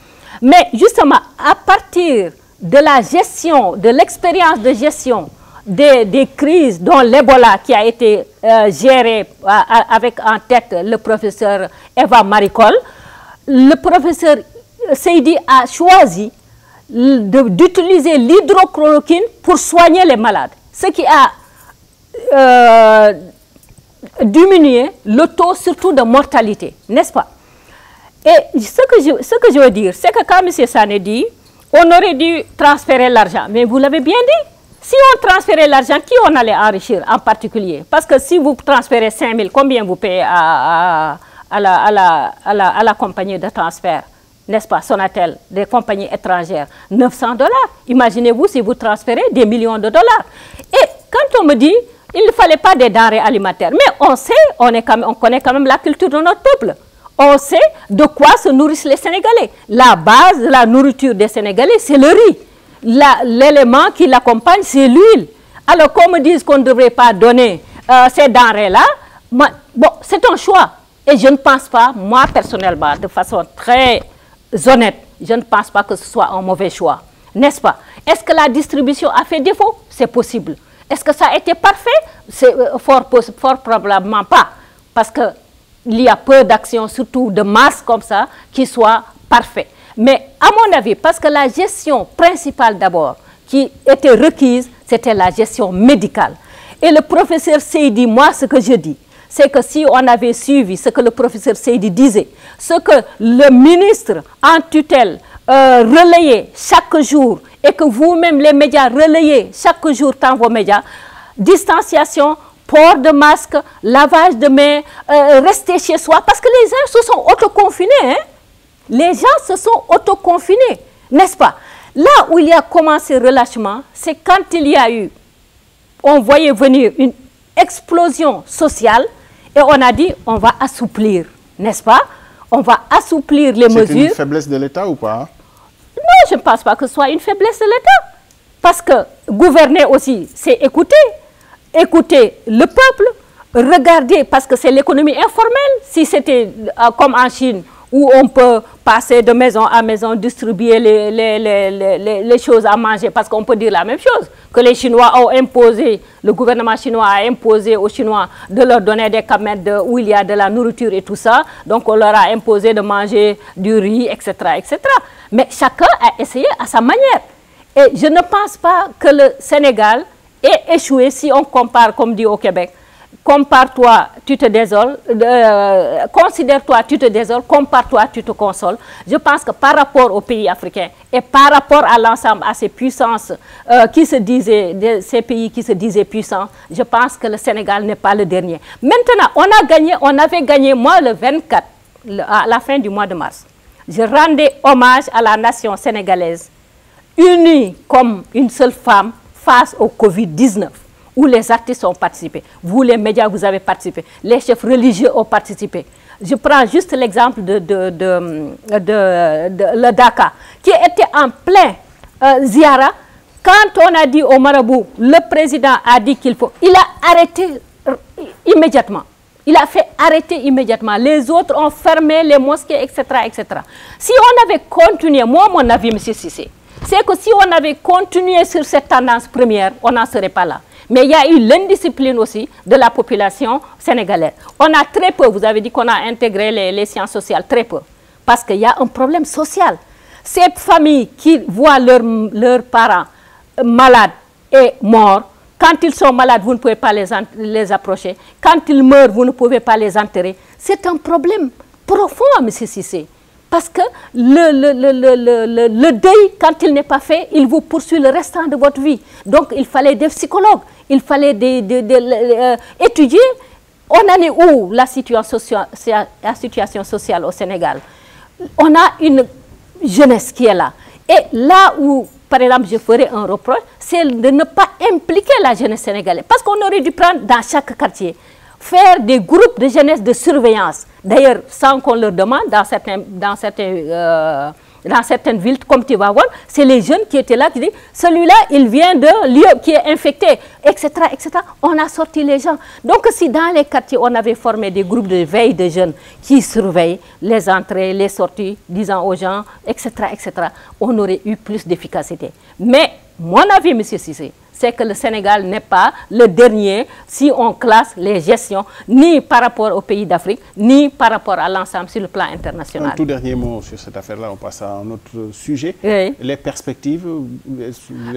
Mais justement, à partir de la gestion, de l'expérience de gestion des crises, dont l'Ebola qui a été géré avec en tête le professeur Eva Maricol, le professeur Seydi a choisi d'utiliser l'hydrochloroquine pour soigner les malades, ce qui a diminué le taux surtout de mortalité, n'est-ce pas? Et ce que je veux dire, c'est que quand M. Sané dit, on aurait dû transférer l'argent, mais vous l'avez bien dit. Si on transférait l'argent, qui on allait enrichir en particulier? Parce que si vous transférez 5 000, combien vous payez à la compagnie de transfert? N'est-ce pas, Sonatel, des compagnies étrangères? 900 $. Imaginez-vous si vous transférez des millions de dollars. Et quand on me dit, il ne fallait pas des denrées alimentaires, mais on sait, on connaît quand même la culture de notre peuple. On sait de quoi se nourrissent les Sénégalais. La base de la nourriture des Sénégalais, c'est le riz. L'élément qui l'accompagne, c'est l'huile. Alors qu'on me dise qu'on ne devrait pas donner ces denrées-là, bon, c'est un choix. Et je ne pense pas, moi personnellement, de façon très honnête, je ne pense pas que ce soit un mauvais choix. N'est-ce pas? Est-ce que la distribution a fait défaut? C'est possible. Est-ce que ça a été parfait? C'est fort probablement pas. Parce qu'il y a peu d'actions, surtout de masse comme ça, qui soient parfaites. Mais à mon avis, parce que la gestion principale d'abord qui était requise, c'était la gestion médicale. Et le professeur Seydi, moi ce que je dis, c'est que si on avait suivi ce que le professeur Seydi disait, ce que le ministre en tutelle relayait chaque jour, et que vous-même les médias relayez chaque jour dans vos médias, distanciation, port de masque, lavage de mains, rester chez soi, parce que les gens se sont autoconfinés, hein? Les gens se sont autoconfinés, n'est-ce pas? Là où il y a commencé le relâchement, c'est quand il y a eu, on voyait venir une explosion sociale et on a dit on va assouplir, n'est-ce pas? On va assouplir les mesures. C'est une faiblesse de l'État ou pas? Non, je ne pense pas que ce soit une faiblesse de l'État. Parce que gouverner aussi, c'est écouter. Écouter le peuple, regarder, parce que c'est l'économie informelle. Si c'était comme en Chine, où on peut passer de maison à maison, distribuer les choses à manger, parce qu'on peut dire la même chose, que les Chinois ont imposé, le gouvernement chinois a imposé aux Chinois de leur donner des camettes où il y a de la nourriture et tout ça, donc on leur a imposé de manger du riz, etc., etc. Mais chacun a essayé à sa manière. Et je ne pense pas que le Sénégal ait échoué si on compare, comme dit au Québec. Compare-toi, tu te désoles, considère-toi, tu te désoles, compare-toi, tu te consoles. Je pense que par rapport aux pays africains et par rapport à l'ensemble, à ces puissances qui se disaient, ces pays qui se disaient puissants, je pense que le Sénégal n'est pas le dernier. Maintenant, on avait gagné, moi, le 24, à la fin du mois de mars. je rendais hommage à la nation sénégalaise, unie comme une seule femme face au Covid-19, où les artistes ont participé. Vous, les médias, vous avez participé. Les chefs religieux ont participé. Je prends juste l'exemple de le Dakar, qui était en plein ziara. Quand on a dit au marabout, le président a dit qu'il faut, il a arrêté immédiatement. Il a fait arrêter immédiatement. Les autres ont fermé les mosquées, etc., etc. Si on avait continué, moi, mon avis, M. Cissé, c'est que si on avait continué sur cette tendance première, on n'en serait pas là. Mais il y a eu l'indiscipline aussi de la population sénégalaise. On a très peu, vous avez dit qu'on a intégré les sciences sociales, très peu. Parce qu'il y a un problème social. Ces familles qui voient leurs parents malades et morts, quand ils sont malades, vous ne pouvez pas les approcher. Quand ils meurent, vous ne pouvez pas les enterrer. C'est un problème profond, M. Cissé. Parce que le deuil, quand il n'est pas fait, il vous poursuit le restant de votre vie. Donc, il fallait des psychologues, il fallait étudier. On en est où, la situation sociale au Sénégal? On a une jeunesse qui est là. Et là où, par exemple, je ferai un reproche, c'est de ne pas impliquer la jeunesse sénégalaise. Parce qu'on aurait dû prendre dans chaque quartier, faire des groupes de jeunesse de surveillance. D'ailleurs, sans qu'on leur demande, dans certaines villes, comme tu vas voir, c'est les jeunes qui étaient là qui disent, celui-là, il vient de lieu qui est infecté, etc., etc. On a sorti les gens. Donc, si dans les quartiers, on avait formé des groupes de veille de jeunes qui surveillent les entrées, les sorties, disant aux gens, etc., etc., on aurait eu plus d'efficacité. Mais, mon avis, M. Cissé, c'est que le Sénégal n'est pas le dernier si on classe les gestions, ni par rapport aux pays d'Afrique, ni par rapport à l'ensemble sur le plan international. Un tout dernier mot sur cette affaire-là, on passe à un autre sujet. Oui. Les perspectives.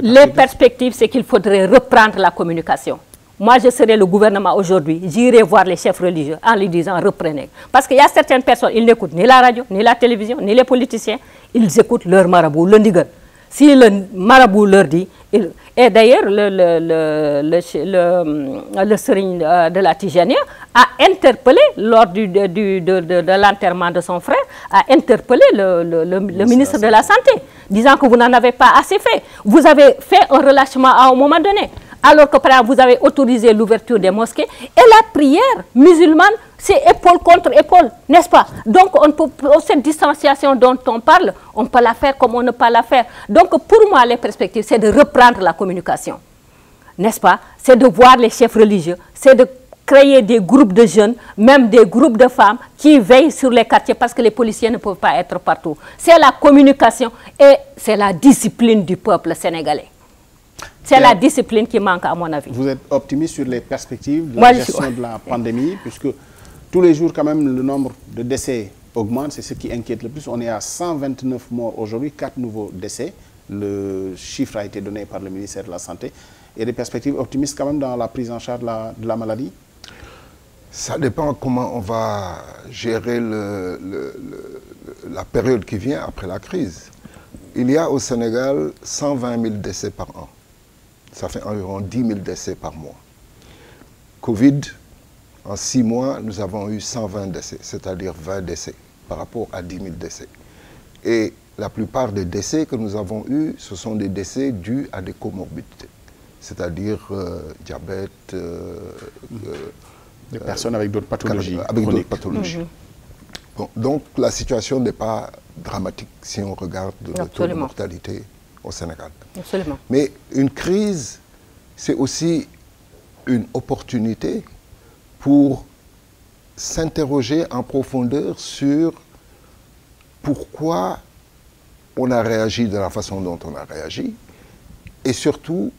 Les perspectives, c'est qu'il faudrait reprendre la communication. Moi, je serai le gouvernement aujourd'hui, j'irai voir les chefs religieux en lui disant reprenez. Parce qu'il y a certaines personnes, ils n'écoutent ni la radio, ni la télévision, ni les politiciens, ils écoutent leur marabout, le ndigal. Si le marabout leur dit, et d'ailleurs le serigne de la Tijania a interpellé lors de l'enterrement de son frère, a interpellé le ministre de la Santé, disant que vous n'en avez pas assez fait. Vous avez fait un relâchement à un moment donné, alors que par exemple, vous avez autorisé l'ouverture des mosquées. Et la prière musulmane, c'est épaule contre épaule, n'est-ce pas? Donc, cette distanciation dont on parle, on peut la faire comme on ne peut pas la faire. Donc, pour moi, les perspectives, c'est de reprendre la communication, n'est-ce pas? C'est de voir les chefs religieux, c'est de créer des groupes de jeunes, même des groupes de femmes qui veillent sur les quartiers parce que les policiers ne peuvent pas être partout. C'est la communication et c'est la discipline du peuple sénégalais. C'est la discipline qui manque, à mon avis. Vous êtes optimiste sur les perspectives de la gestion de la pandémie, puisque tous les jours, quand même, le nombre de décès augmente. C'est ce qui inquiète le plus. On est à 129 morts aujourd'hui, 4 nouveaux décès. Le chiffre a été donné par le ministère de la Santé. Et des perspectives optimistes quand même dans la prise en charge de la maladie? Ça dépend comment on va gérer la période qui vient après la crise. Il y a au Sénégal 120 000 décès par an. Ça fait environ 10 000 décès par mois. Covid, en 6 mois, nous avons eu 120 décès, c'est-à-dire 20 décès par rapport à 10 000 décès. Et la plupart des décès que nous avons eus, ce sont des décès dus à des comorbidités, c'est-à-dire diabète, des personnes avec d'autres pathologies. Avec d'autres pathologies. Bon, donc la situation n'est pas dramatique si on regarde le taux de mortalité au Sénégal. Absolument. Mais une crise, c'est aussi une opportunité pour s'interroger en profondeur sur pourquoi on a réagi de la façon dont on a réagi et surtout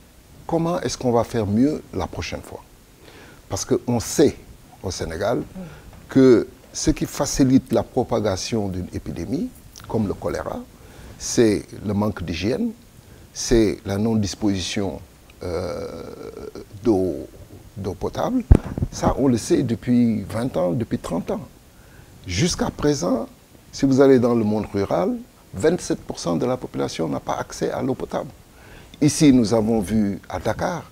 comment est-ce qu'on va faire mieux la prochaine fois. Parce qu'on sait au Sénégal que ce qui facilite la propagation d'une épidémie, comme le choléra, c'est le manque d'hygiène, c'est la non-disposition d'eau potable. Ça, on le sait depuis 20 ans, depuis 30 ans. Jusqu'à présent, si vous allez dans le monde rural, 27% de la population n'a pas accès à l'eau potable. Ici, nous avons vu à Dakar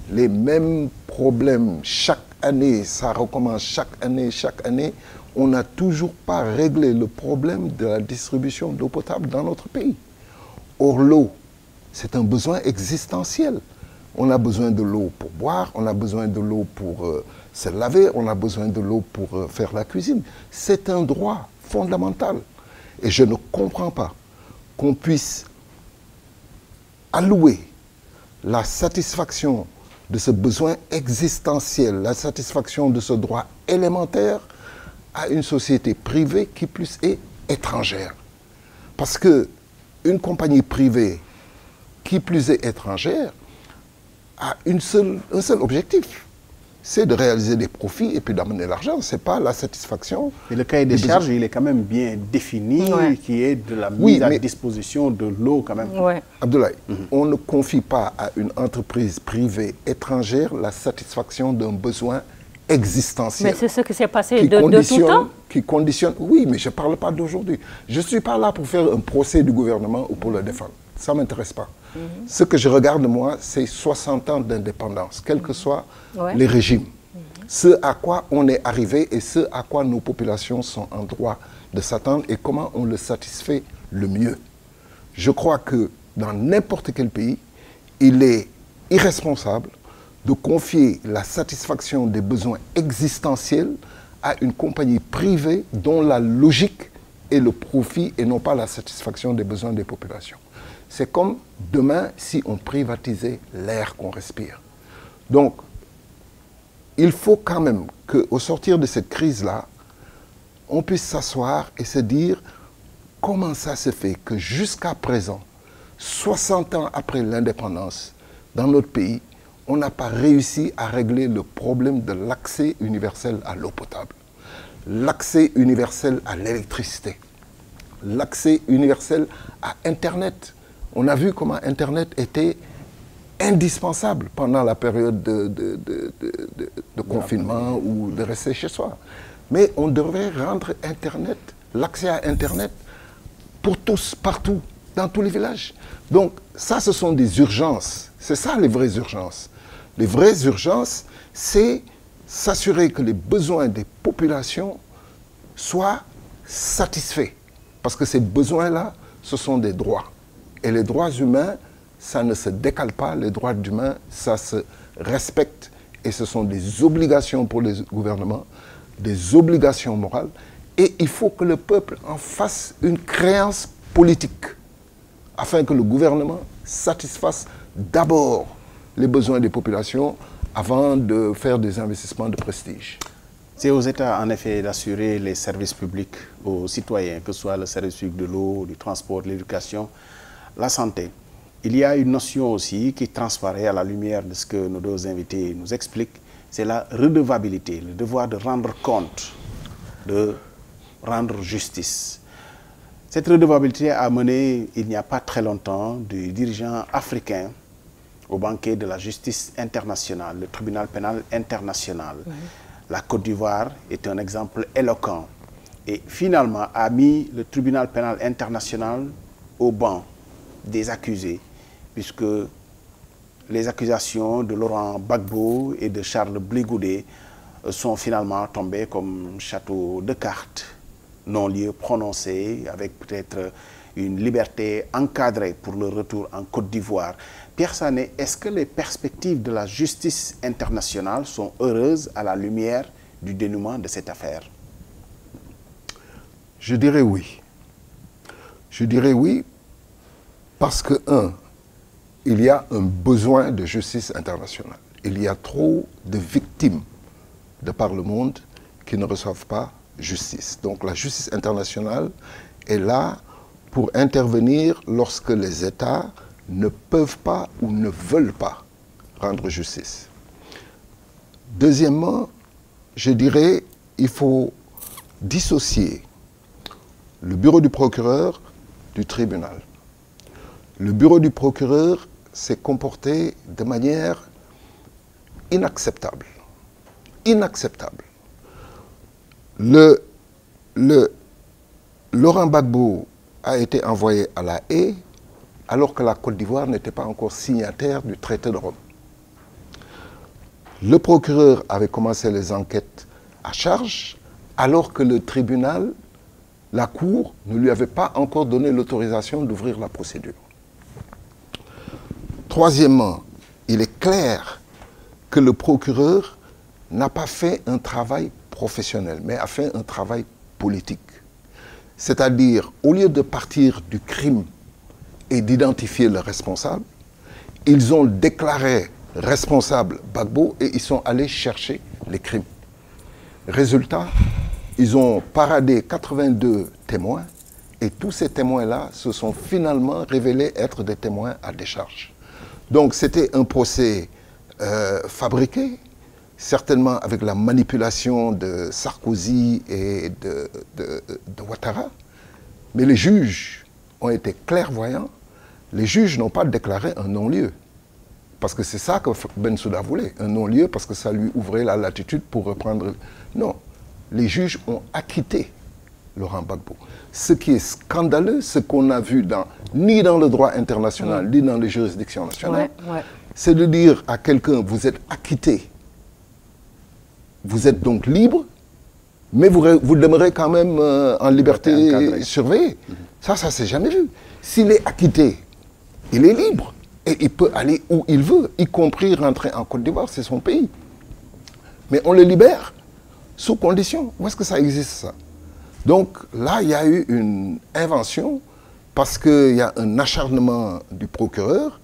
les mêmes problèmes chaque année. Ça recommence chaque année, chaque année. on n'a toujours pas réglé le problème de la distribution d'eau potable dans notre pays. Or, l'eau, c'est un besoin existentiel. On a besoin de l'eau pour boire, on a besoin de l'eau pour se laver, on a besoin de l'eau pour faire la cuisine. C'est un droit fondamental. Et je ne comprends pas qu'on puisse allouer la satisfaction de ce besoin existentiel, la satisfaction de ce droit élémentaire à une société privée qui plus est étrangère. Parce qu'une compagnie privée qui plus est étrangère a un seul objectif, c'est de réaliser des profits et puis d'amener l'argent. Ce n'est pas la satisfaction. Et le cahier des charges, il est quand même bien défini, qui est de la mise à disposition de l'eau quand même. Abdoulaye, on ne confie pas à une entreprise privée étrangère la satisfaction d'un besoin existentiel. Mais c'est ce qui s'est passé de tout temps. Qui conditionne, oui, mais je ne parle pas d'aujourd'hui. Je ne suis pas là pour faire un procès du gouvernement ou pour le défendre. Ça ne m'intéresse pas. Ce que je regarde, moi, c'est 60 ans d'indépendance, quels que soient les régimes. Ce à quoi on est arrivé et ce à quoi nos populations sont en droit de s'attendre et comment on le satisfait le mieux. Je crois que dans n'importe quel pays, il est irresponsable de confier la satisfaction des besoins existentiels à une compagnie privée dont la logique est le profit et non pas la satisfaction des besoins des populations. C'est comme demain si on privatisait l'air qu'on respire. Donc, il faut quand même qu'au sortir de cette crise-là, on puisse s'asseoir et se dire comment ça se fait que jusqu'à présent, 60 ans après l'indépendance, dans notre pays, on n'a pas réussi à régler le problème de l'accès universel à l'eau potable, l'accès universel à l'électricité, l'accès universel à Internet. On a vu comment Internet était indispensable pendant la période de confinement ou de rester chez soi. Mais on devrait rendre Internet, l'accès à Internet pour tous, partout, dans tous les villages. Donc ça, ce sont des urgences. C'est ça les vraies urgences. Les vraies urgences, c'est s'assurer que les besoins des populations soient satisfaits. Parce que ces besoins-là, ce sont des droits. Et les droits humains, ça ne se décale pas. Les droits humains, ça se respecte. Et ce sont des obligations pour les gouvernements, des obligations morales. Et il faut que le peuple en fasse une créance politique, afin que le gouvernement satisfasse d'abord les besoins des populations avant de faire des investissements de prestige. C'est aux États, en effet, d'assurer les services publics aux citoyens, que ce soit le service public de l'eau, du transport, de l'éducation, la santé. Il y a une notion aussi qui transparaît à la lumière de ce que nos deux invités nous expliquent, c'est la redevabilité, le devoir de rendre compte, de rendre justice. Cette redevabilité a mené, il n'y a pas très longtemps, des dirigeants africains au banquet de la justice internationale, le tribunal pénal international. La Côte d'Ivoire est un exemple éloquent et finalement a mis le tribunal pénal international au banc des accusés, puisque les accusations de Laurent Gbagbo et de Charles Blé Goudé sont finalement tombées comme château de cartes, non-lieu prononcé, avec peut-être une liberté encadrée pour le retour en Côte d'Ivoire. Pierre Sané, est-ce que les perspectives de la justice internationale sont heureuses à la lumière du dénouement de cette affaire? Je dirais oui. Je dirais oui parce que, il y a un besoin de justice internationale. Il y a trop de victimes de par le monde qui ne reçoivent pas justice. Donc la justice internationale est là pour intervenir lorsque les États ne peuvent pas ou ne veulent pas rendre justice. Deuxièmement, je dirais il faut dissocier le bureau du procureur du tribunal. Le bureau du procureur s'est comporté de manière inacceptable. Inacceptable. Laurent Gbagbo a été envoyé à La Haye alors que la Côte d'Ivoire n'était pas encore signataire du traité de Rome. Le procureur avait commencé les enquêtes à charge alors que le tribunal, la Cour, ne lui avait pas encore donné l'autorisation d'ouvrir la procédure. Troisièmement, il est clair que le procureur n'a pas fait un travail professionnel, mais a fait un travail politique. C'est-à-dire, au lieu de partir du crime et d'identifier le responsable, ils ont déclaré responsable Gbagbo et ils sont allés chercher les crimes. Résultat, ils ont paradé 82 témoins et tous ces témoins-là se sont finalement révélés être des témoins à décharge. Donc c'était un procès fabriqué, certainement avec la manipulation de Sarkozy et de Ouattara, mais les juges ont été clairvoyants. Les juges n'ont pas déclaré un non-lieu, parce que c'est ça que Bensouda voulait, un non-lieu, parce que ça lui ouvrait la latitude pour reprendre... Non, les juges ont acquitté Laurent Gbagbo. Ce qui est scandaleux, ce qu'on n'a vu ni dans le droit international, ni dans les juridictions nationales, c'est de dire à quelqu'un, vous êtes acquitté, vous êtes donc libre, mais vous demeurez quand même en liberté surveillée. Ça s'est jamais vu. S'il est acquitté, il est libre. Et il peut aller où il veut, y compris rentrer en Côte d'Ivoire, c'est son pays. Mais on le libère sous condition. Où est-ce que ça existe, ça? Donc là, il y a eu une invention, parce qu'il y a un acharnement du procureur,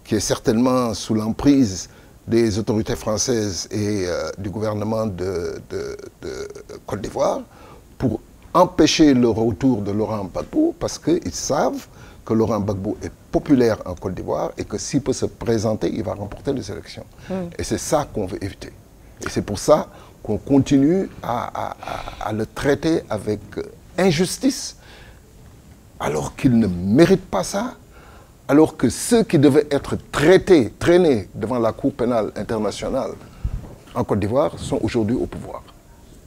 qui est certainement sous l'emprise des autorités françaises et du gouvernement de Côte d'Ivoire, pour empêcher le retour de Laurent Gbagbo, parce qu'ils savent que Laurent Gbagbo est populaire en Côte d'Ivoire et que s'il peut se présenter, il va remporter les élections. Et c'est ça qu'on veut éviter. Et c'est pour ça qu'on continue à le traiter avec injustice, alors qu'il ne mérite pas ça, alors que ceux qui devaient être traînés devant la Cour pénale internationale en Côte d'Ivoire sont aujourd'hui au pouvoir.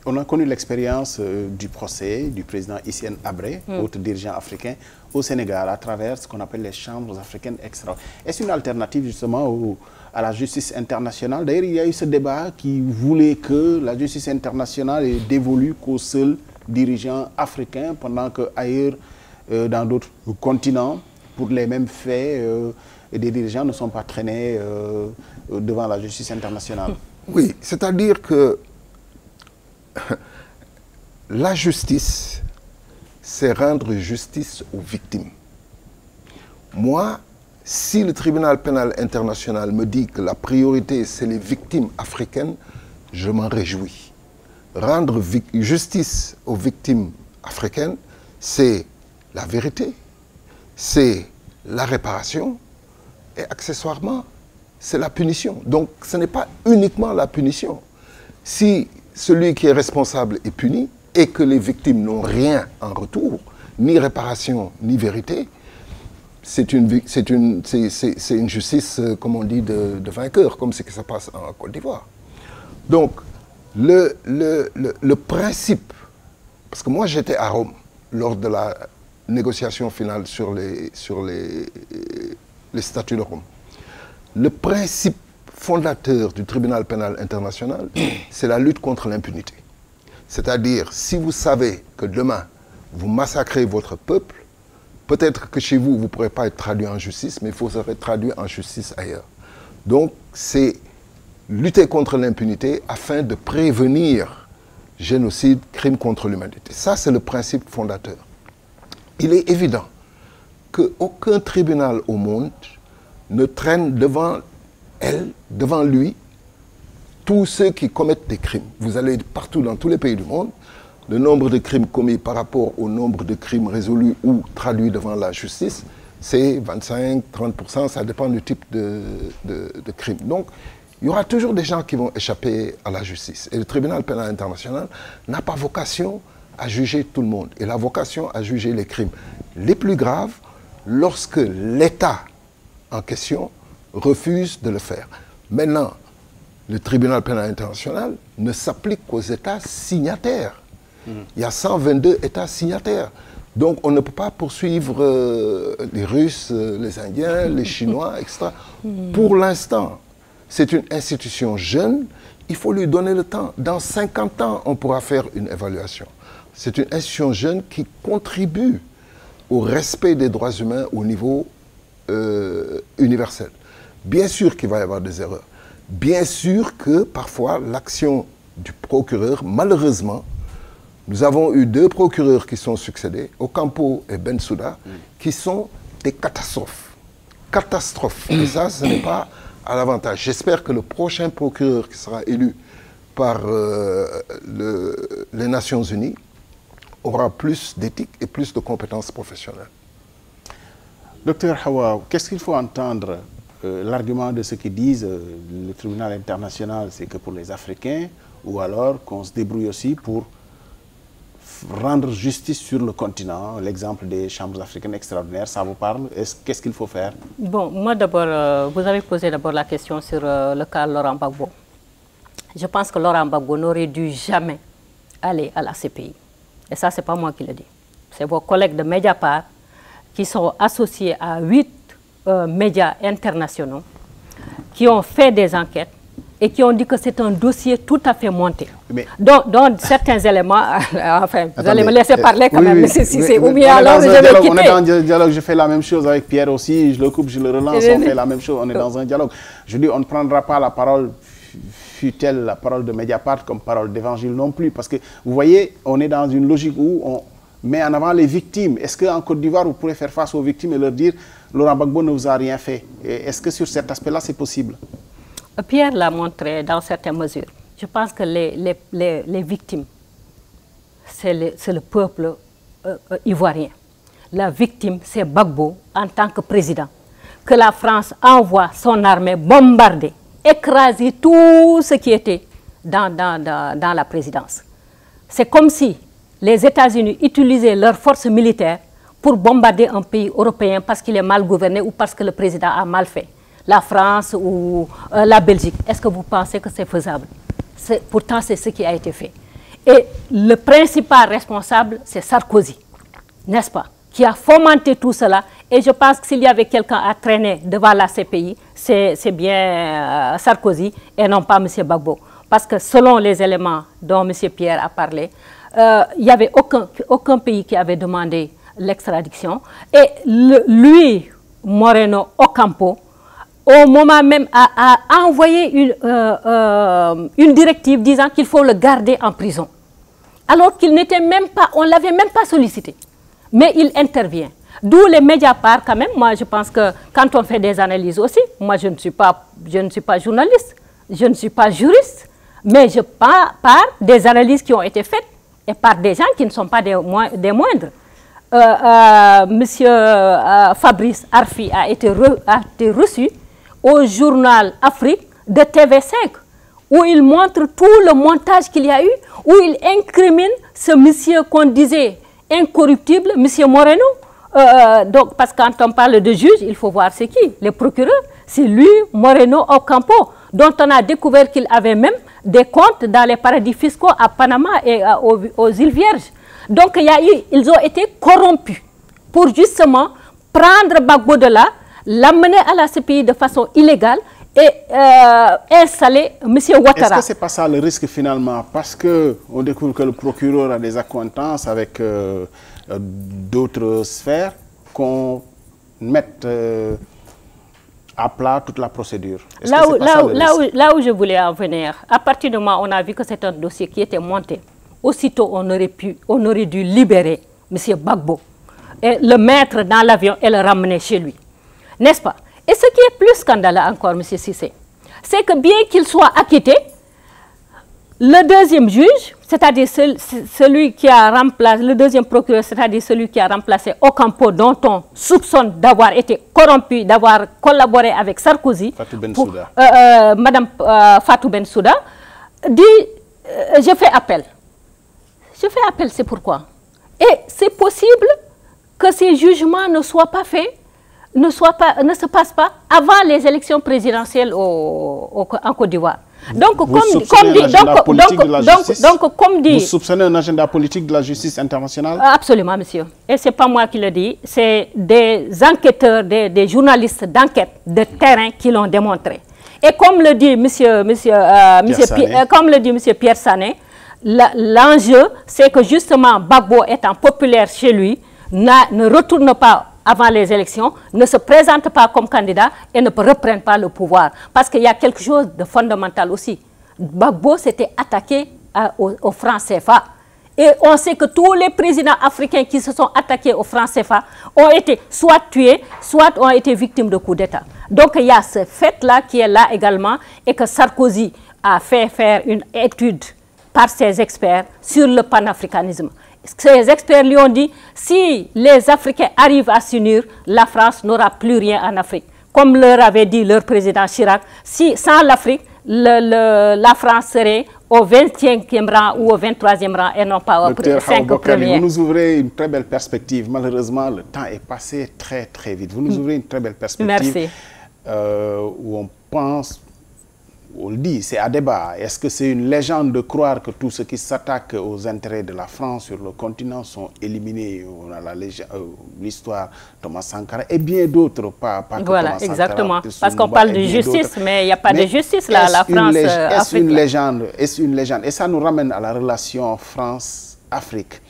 On a connu l'expérience du procès du président Hissène Habré, autre dirigeant africain, au Sénégal, à travers ce qu'on appelle les chambres africaines extra. Est-ce une alternative justement à la justice internationale? D'ailleurs, il y a eu ce débat qui voulait que la justice internationale est dévolue qu'aux seuls dirigeants africains, pendant qu'ailleurs, dans d'autres continents, pour les mêmes faits, des dirigeants ne sont pas traînés devant la justice internationale. Oui, c'est-à-dire que la justice, c'est rendre justice aux victimes. Moi, si le tribunal pénal international me dit que la priorité, c'est les victimes africaines, je m'en réjouis. Rendre justice aux victimes africaines, c'est la vérité, c'est la réparation et accessoirement, c'est la punition. Donc, ce n'est pas uniquement la punition. Si celui qui est responsable est puni et que les victimes n'ont rien en retour, ni réparation, ni vérité, c'est une justice, comme on dit, de vainqueur, comme ce qui se passe en Côte d'Ivoire. Donc, le principe, parce que moi j'étais à Rome lors de la négociation finale sur les statuts de Rome. Le principe fondateur du tribunal pénal international, c'est la lutte contre l'impunité. C'est-à-dire, si vous savez que demain, vous massacrez votre peuple, peut-être que chez vous, vous ne pourrez pas être traduit en justice, mais il faut être traduit en justice ailleurs. Donc, c'est lutter contre l'impunité afin de prévenir génocide, crime contre l'humanité. Ça, c'est le principe fondateur. Il est évident qu'aucun tribunal au monde ne traîne devant lui, tous ceux qui commettent des crimes. Vous allez partout dans tous les pays du monde, le nombre de crimes commis par rapport au nombre de crimes résolus ou traduits devant la justice, c'est 25-30%, ça dépend du type de crime. Donc, il y aura toujours des gens qui vont échapper à la justice. Et le tribunal pénal international n'a pas vocation à juger tout le monde. Il a vocation à juger les crimes les plus graves lorsque l'État en question refuse de le faire. Maintenant, le tribunal pénal international ne s'applique qu'aux États signataires. Il y a 122 États signataires. Donc on ne peut pas poursuivre les Russes, les Indiens, les Chinois, etc. Pour l'instant, c'est une institution jeune il faut lui donner le temps. Dans 50 ans, on pourra faire une évaluation. C'est une institution jeune qui contribue au respect des droits humains au niveau universel. Bien sûr qu'il va y avoir des erreurs. Bien sûr que parfois l'action du procureur, malheureusement, nous avons eu 2 procureurs qui sont succédés, Ocampo et Bensouda, qui sont des catastrophes. Catastrophes. Et ça, ce n'est pas à l'avantage. J'espère que le prochain procureur qui sera élu par les Nations Unies aura plus d'éthique et plus de compétences professionnelles. Docteur Hawa, qu'est-ce qu'il faut entendre l'argument de ceux qui disent le tribunal international, c'est que pour les Africains, ou alors qu'on se débrouille aussi pour rendre justice sur le continent, l'exemple des chambres africaines extraordinaires, ça vous parle? Qu'est-ce qu'il faut faire? Bon, moi d'abord, vous avez posé d'abord la question sur le cas Laurent Gbagbo. Je pense que Laurent Gbagbo n'aurait dû jamais aller à la CPI. Et ça, ce n'est pas moi qui le dis. C'est vos collègues de Mediapart qui sont associés à 8 médias internationaux qui ont fait des enquêtes et qui ont dit que c'est un dossier tout à fait monté. Mais donc certains éléments, enfin, vous allez me laisser parler quand même, monsieur Cissé, ou bien alors je vais quitter. On est dans un dialogue, je fais la même chose avec Pierre aussi, je le coupe, je le relance, on fait la même chose, on est dans un dialogue. Je dis, on ne prendra pas la parole, fut-elle la parole de Mediapart comme parole d'évangile non plus, parce que vous voyez, on est dans une logique où on met en avant les victimes. Est-ce qu'en Côte d'Ivoire, vous pourrez faire face aux victimes et leur dire, Laurent Gbagbo ne vous a rien fait? Est-ce que sur cet aspect-là, c'est possible? Pierre l'a montré dans certaines mesures. Je pense que les victimes, c'est le peuple ivoirien. La victime, c'est Gbagbo en tant que président. Que la France envoie son armée bombarder, écraser tout ce qui était dans la présidence. C'est comme si les États-Unis utilisaient leurs forces militaires pour bombarder un pays européen parce qu'il est mal gouverné ou parce que le président a mal fait. La France ou la Belgique. Est-ce que vous pensez que c'est faisable? Pourtant, c'est ce qui a été fait. Et le principal responsable, c'est Sarkozy, n'est-ce pas? Qui a fomenté tout cela. Et je pense que s'il y avait quelqu'un à traîner devant la CPI, c'est bien Sarkozy et non pas M. Gbagbo. Parce que selon les éléments dont M. Pierre a parlé, il n'y avait aucun pays qui avait demandé l'extradiction. Et lui, Moreno Ocampo, au moment même, a envoyé une directive disant qu'il faut le garder en prison. Alors qu'il n'était même pas, on ne l'avait même pas sollicité. Mais il intervient. D'où les Mediapart quand même. Moi, je pense que quand on fait des analyses aussi, moi, je ne suis pas journaliste, je ne suis pas juriste, mais je pars des analyses qui ont été faites et par des gens qui ne sont pas des moindres. Monsieur Fabrice Arfi a été reçu au journal Afrique de TV5, où il montre tout le montage qu'il y a eu, où il incrimine ce monsieur qu'on disait incorruptible, monsieur Moreno. Donc, parce que quand on parle de juge, il faut voir c'est qui, les procureurs. C'est lui, Moreno Ocampo, dont on a découvert qu'il avait même des comptes dans les paradis fiscaux à Panama et aux îles Vierges. Donc, ils ont été corrompus pour justement prendre Gbagbo de là, l'amener à la CPI de façon illégale et installer M. Ouattara. Est-ce que ce n'est pas ça le risque finalement? Parce qu'on découvre que le procureur a des accointances avec d'autres sphères, qu'on mette à plat toute la procédure. Là où je voulais en venir, à partir du moment où on a vu que c'est un dossier qui était monté, aussitôt on aurait dû libérer M. Gbagbo et le mettre dans l'avion et le ramener chez lui. N'est-ce pas? Et ce qui est plus scandaleux encore, M. Cissé, c'est que bien qu'il soit acquitté, le deuxième juge, c'est-à-dire celui qui a remplacé, le deuxième procureur, c'est-à-dire celui qui a remplacé Ocampo, dont on soupçonne d'avoir été corrompu, d'avoir collaboré avec Sarkozy, Madame Fatou Bensouda, dit je fais appel. Je fais appel, c'est pourquoi. Et c'est possible que ces jugements ne soient pas faits, ne se passent pas avant les élections présidentielles en Côte d'Ivoire. Donc, comme dit... Vous soupçonnez un agenda politique de la justice internationale? Absolument, monsieur. Et ce n'est pas moi qui le dis, c'est des enquêteurs, des journalistes d'enquête de terrain qui l'ont démontré. Et comme le dit monsieur Pierre Sané, l'enjeu, c'est que justement, Gbagbo étant populaire chez lui, ne retourne pas avant les élections, ne se présente pas comme candidat et ne reprenne pas le pouvoir. Parce qu'il y a quelque chose de fondamental aussi. Gbagbo s'était attaqué au franc CFA. Et on sait que tous les présidents africains qui se sont attaqués au franc CFA ont été soit tués, soit ont été victimes de coups d'État. Donc il y a ce fait-là qui est là également et que Sarkozy a fait faire une étude par ses experts sur le panafricanisme. Ces experts lui ont dit, si les Africains arrivent à s'unir, la France n'aura plus rien en Afrique. Comme leur avait dit leur président Chirac, sans l'Afrique, la France serait au 25e rang ou au 23e rang et non pas au 5 premier. Vous nous ouvrez une très belle perspective. Malheureusement, le temps est passé très très vite. Vous nous ouvrez une très belle perspective. Merci. Où on pense, on le dit, c'est à débat. Est-ce que c'est une légende de croire que tous ceux qui s'attaquent aux intérêts de la France sur le continent sont éliminés? On a l'histoire Thomas Sankara et bien d'autres, pas voilà, Thomas exactement. Sankara, parce qu'on parle de justice, mais il n'y a pas de justice là, la France. Est-ce une légende? Est-ce une légende? Et ça nous ramène à la relation France-Afrique.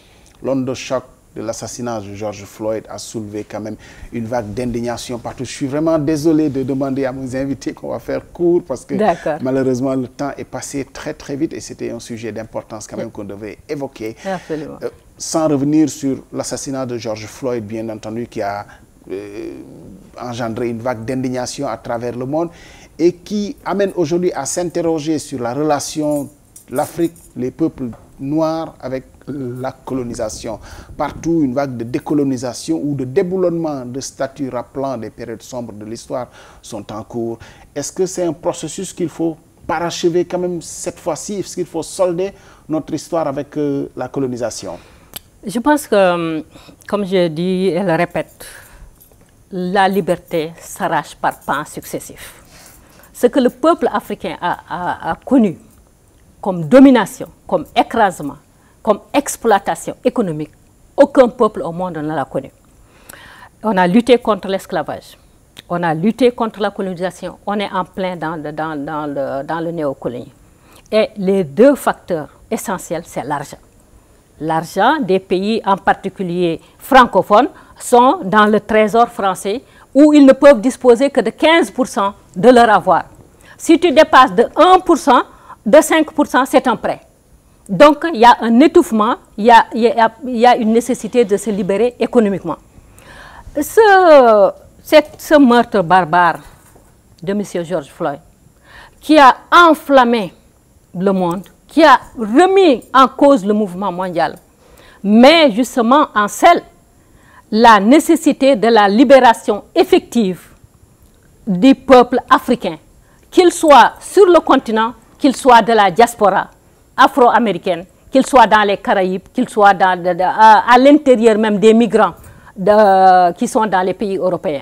L'onde de choc de l'assassinat de George Floyd a soulevé quand même une vague d'indignation partout. Je suis vraiment désolé de demander à mes invités qu'on va faire court parce que malheureusement le temps est passé très très vite et c'était un sujet d'importance quand même qu'on devait évoquer. Absolument. Sans revenir sur l'assassinat de George Floyd, bien entendu, qui a engendré une vague d'indignation à travers le monde et qui amène aujourd'hui à s'interroger sur la relation de l'Afrique, les peuples noirs avec la colonisation. Partout, une vague de décolonisation ou de déboulonnement de statuts rappelant des périodes sombres de l'histoire sont en cours. Est-ce que c'est un processus qu'il faut parachever quand même cette fois-ci? Est-ce qu'il faut solder notre histoire avec la colonisation? Je pense que, comme je dis et le répète, la liberté s'arrache par pans successifs. Ce que le peuple africain a connu comme domination, comme écrasement, comme exploitation économique, aucun peuple au monde ne l'a connu. On a lutté contre l'esclavage, on a lutté contre la colonisation, on est en plein dans le néocolonialisme. Et les deux facteurs essentiels, c'est l'argent. L'argent des pays, en particulier francophones, sont dans le trésor français où ils ne peuvent disposer que de 15% de leur avoir. Si tu dépasses de 1%, de 5%, c'est un prêt. Donc, il y a un étouffement, il y a une nécessité de se libérer économiquement. Ce meurtre barbare de M. George Floyd, qui a enflammé le monde, qui a remis en cause le mouvement mondial, mais justement en scelle la nécessité de la libération effective du peuple africain, qu'il soit sur le continent, qu'il soit de la diaspora afro-américaine, qu'il soit dans les Caraïbes, qu'il soit à l'intérieur même des migrants qui sont dans les pays européens.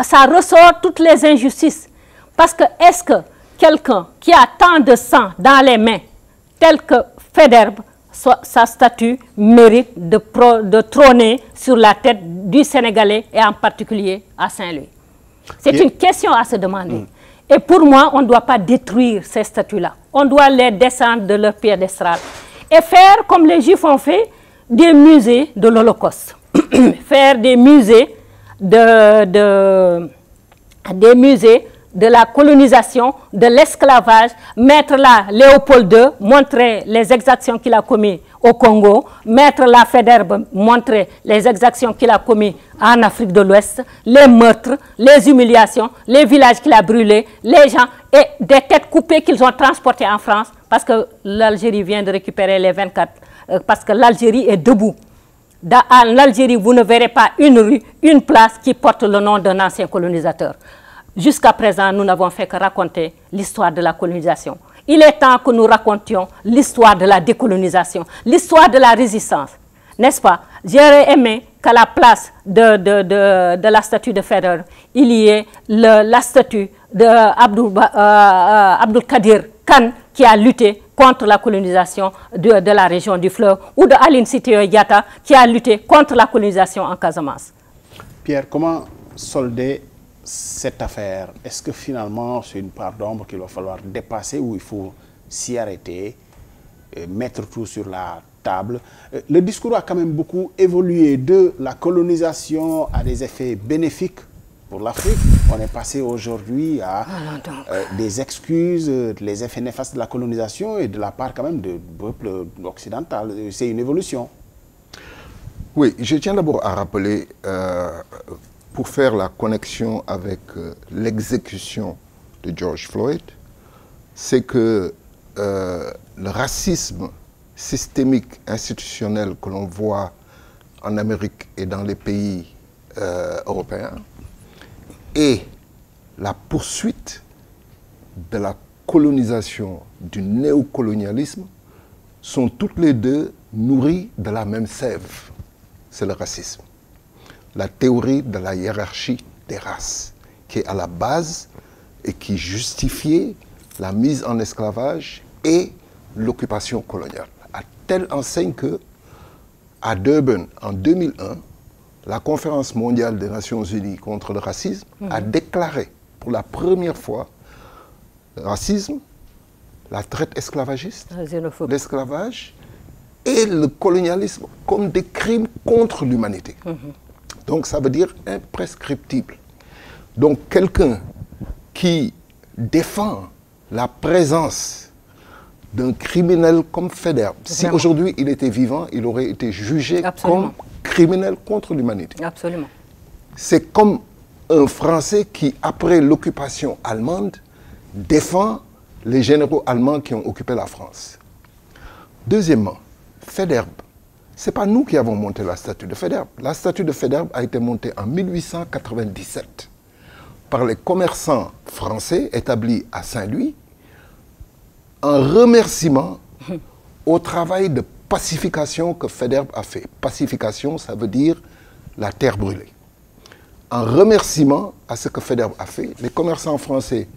Ça ressort toutes les injustices. Parce que est-ce que quelqu'un qui a tant de sang dans les mains, tel que Faidherbe, sa statue mérite de trôner sur la tête du Sénégalais et en particulier à Saint-Louis? C'est une question à se demander. Et pour moi, on ne doit pas détruire ces statues-là. On doit les descendre de leur piédestal et faire, comme les Juifs ont fait, des musées de l'Holocauste. Faire des musées de la colonisation, de l'esclavage, mettre là Léopold II, montrer les exactions qu'il a commises au Congo, mettre là Faidherbe, montrer les exactions qu'il a commises en Afrique de l'Ouest, les meurtres, les humiliations, les villages qu'il a brûlés, les gens et des têtes coupées qu'ils ont transportées en France parce que l'Algérie vient de récupérer les 24, parce que l'Algérie est debout. En Algérie, vous ne verrez pas une rue, une place qui porte le nom d'un ancien colonisateur. Jusqu'à présent, nous n'avons fait que raconter l'histoire de la colonisation. Il est temps que nous racontions l'histoire de la décolonisation, l'histoire de la résistance. N'est-ce pas? J'aurais aimé qu'à la place de la statue de Faidherbe, il y ait la statue d'Abdul Kadir Khan qui a lutté contre la colonisation de la région du fleuve, ou de Aline Sitoé Diatta qui a lutté contre la colonisation en Casamance. Pierre, comment solder cette affaire, est-ce que finalement c'est une part d'ombre qu'il va falloir dépasser ou il faut s'y arrêter, mettre tout sur la table? Le discours a quand même beaucoup évolué de la colonisation à des effets bénéfiques pour l'Afrique. On est passé aujourd'hui à des excuses, les effets néfastes de la colonisation et de la part quand même du peuple occidental. C'est une évolution. Oui, je tiens d'abord à rappeler, pour faire la connexion avec l'exécution de George Floyd, c'est que le racisme systémique, institutionnel que l'on voit en Amérique et dans les pays européens et la poursuite de la colonisation, du néocolonialisme, sont toutes les deux nourries de la même sève. C'est le racisme. La théorie de la hiérarchie des races, qui est à la base et qui justifiait la mise en esclavage et l'occupation coloniale. À telle enseigne que, à Durban, en 2001, la Conférence mondiale des Nations Unies contre le racisme a déclaré pour la première fois le racisme, la traite esclavagiste, l'esclavage et le colonialisme comme des crimes contre l'humanité. Donc ça veut dire imprescriptible. Donc quelqu'un qui défend la présence d'un criminel comme Faidherbe, si aujourd'hui il était vivant, il aurait été jugé comme criminel contre l'humanité. Absolument. C'est comme un Français qui, après l'occupation allemande, défend les généraux allemands qui ont occupé la France. Deuxièmement, Faidherbe. Ce n'est pas nous qui avons monté la statue de Faidherbe. La statue de Faidherbe a été montée en 1897 par les commerçants français établis à Saint-Louis en remerciement au travail de pacification que Faidherbe a fait. Pacification, ça veut dire la terre brûlée. En remerciement à ce que Faidherbe a fait, les commerçants français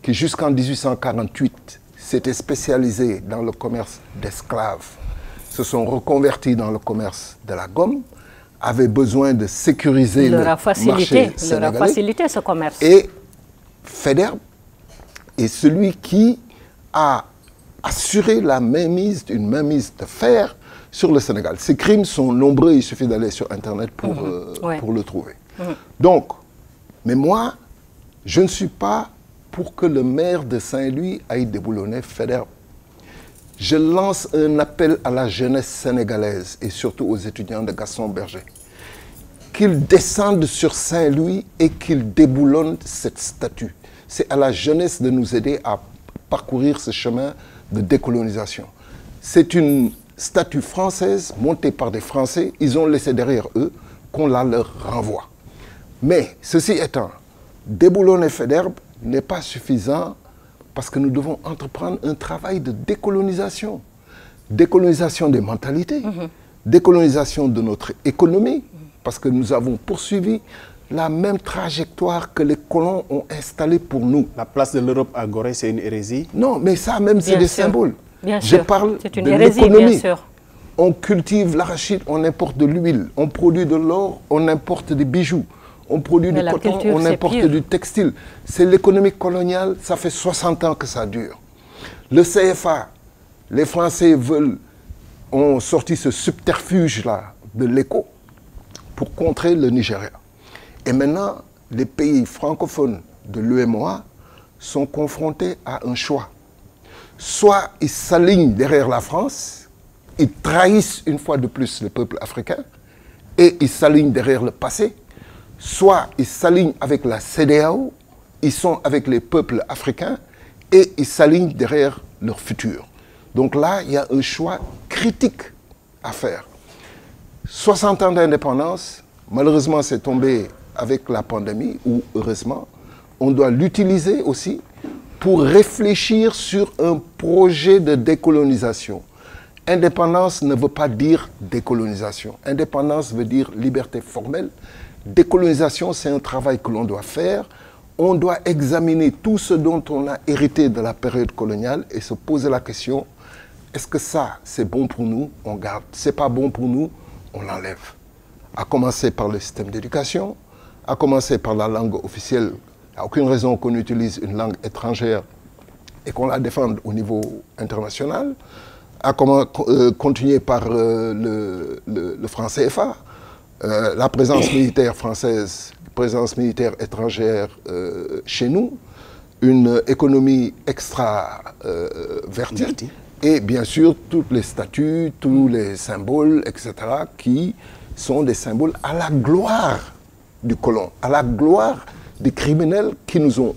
qui jusqu'en 1848 s'étaient spécialisés dans le commerce d'esclaves, se sont reconvertis dans le commerce de la gomme, avaient besoin de sécuriser le marché sénégalais. Il leur a facilité ce commerce. Et Faidherbe est celui qui a assuré la mainmise, une mainmise de fer sur le Sénégal. Ces crimes sont nombreux, il suffit d'aller sur Internet pour le trouver. Donc, mais moi, je ne suis pas pour que le maire de Saint-Louis aille déboulonner Faidherbe. Je lance un appel à la jeunesse sénégalaise et surtout aux étudiants de Gaston Berger, qu'ils descendent sur Saint-Louis et qu'ils déboulonnent cette statue. C'est à la jeunesse de nous aider à parcourir ce chemin de décolonisation. C'est une statue française montée par des Français, ils ont laissé derrière eux qu'on la leur renvoie. Mais ceci étant, déboulonner Faidherbe n'est pas suffisant parce que nous devons entreprendre un travail de décolonisation. Décolonisation des mentalités, décolonisation de notre économie, parce que nous avons poursuivi la même trajectoire que les colons ont installée pour nous. La place de l'Europe à Gorée, c'est une hérésie? Non, mais ça même, c'est des symboles. Je parle de l'économie. On cultive l'arachide, on importe de l'huile. On produit de l'or, on importe des bijoux. On produit du coton, on importe du textile. C'est l'économie coloniale, ça fait 60 ans que ça dure. Le CFA, les Français ont sorti ce subterfuge-là de l'écho pour contrer le Nigeria. Et maintenant, les pays francophones de l'UEMOA sont confrontés à un choix. Soit ils s'alignent derrière la France, ils trahissent une fois de plus le peuple africain, et ils s'alignent derrière le passé, soit ils s'alignent avec la CEDEAO, ils sont avec les peuples africains et ils s'alignent derrière leur futur. Donc là, il y a un choix critique à faire. 60 ans d'indépendance, malheureusement c'est tombé avec la pandémie, ou heureusement, on doit l'utiliser aussi pour réfléchir sur un projet de décolonisation. Indépendance ne veut pas dire décolonisation. Indépendance veut dire liberté formelle. Décolonisation, c'est un travail que l'on doit faire. On doit examiner tout ce dont on a hérité de la période coloniale et se poser la question, est-ce que ça, c'est bon pour nous? On garde. C'est pas bon pour nous? On l'enlève. À commencer par le système d'éducation, à commencer par la langue officielle. Il n'y a aucune raison qu'on utilise une langue étrangère et qu'on la défende au niveau international, à continuer par le franc CFA, la présence militaire française, présence militaire étrangère chez nous, une économie extra-vertie, et bien sûr tous les statuts, tous les symboles, etc., qui sont des symboles à la gloire du colon, à la gloire des criminels qui ont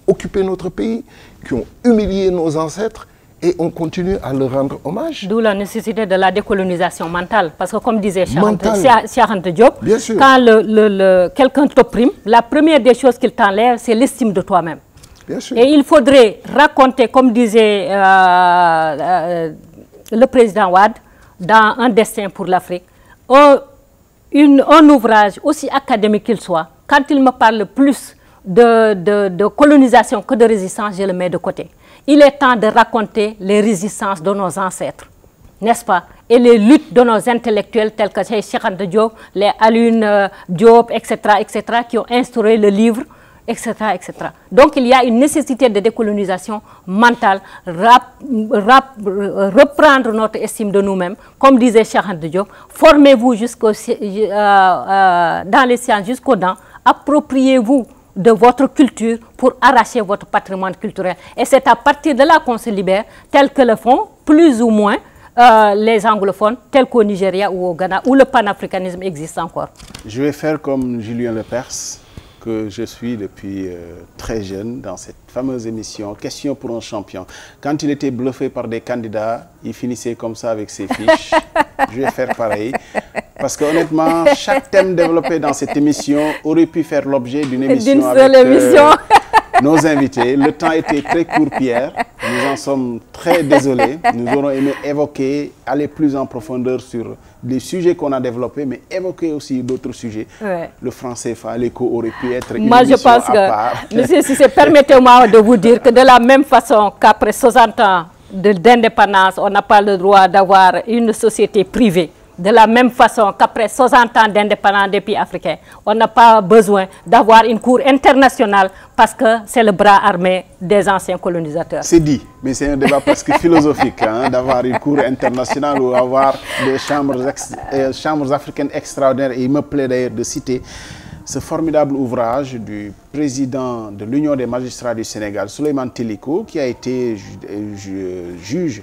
occupé notre pays, qui ont humilié nos ancêtres, et on continue à leur rendre hommage. D'où la nécessité de la décolonisation mentale. Parce que comme disait Cheikh Anta Diop, quand quelqu'un t'opprime, la première des choses qu'il t'enlève, c'est l'estime de toi-même. Et il faudrait raconter, comme disait le président Wade, dans Un destin pour l'Afrique, un ouvrage aussi académique qu'il soit, quand il me parle plus de colonisation que de résistance, je le mets de côté. Il est temps de raconter les résistances de nos ancêtres, n'est-ce pas? Et les luttes de nos intellectuels tels que Cheikh Anta Diop, les Alioune Diop, etc., qui ont instauré le livre, etc., etc. Donc il y a une nécessité de décolonisation mentale, reprendre notre estime de nous-mêmes, comme disait Cheikh Anta Diop, formez-vous dans les sciences jusqu'aux dents, appropriez-vous de votre culture pour arracher votre patrimoine culturel. Et c'est à partir de là qu'on se libère, tel que le font plus ou moins les anglophones, tels qu'au Nigeria ou au Ghana, où le panafricanisme existe encore. Je vais faire comme Julien Lepers, que je suis depuis très jeune dans cette fameuse émission Question pour un champion. Quand il était bluffé par des candidats, il finissait comme ça avec ses fiches. Je vais faire pareil. Parce que honnêtement, chaque thème développé dans cette émission aurait pu faire l'objet d'une émission avec nos invités. Le temps était très court, Pierre. Nous en sommes très désolés. Nous aurions aimé évoquer, aller plus en profondeur sur des sujets qu'on a développés, mais évoquer aussi d'autres sujets. Ouais. Le franc CFA, l'écho aurait pu être une émission je pense à part. Monsieur Cissé, permettez-moi de vous dire que de la même façon qu'après 60 ans d'indépendance, on n'a pas le droit d'avoir une société privée. De la même façon qu'après 60 ans d'indépendance des pays africains, on n'a pas besoin d'avoir une cour internationale parce que c'est le bras armé des anciens colonisateurs. C'est dit, mais c'est un débat presque philosophique, hein, d'avoir une cour internationale ou avoir des chambres africaines extraordinaires. Et il me plaît d'ailleurs de citer ce formidable ouvrage du président de l'Union des magistrats du Sénégal, Souleymane Teliko, qui a été juge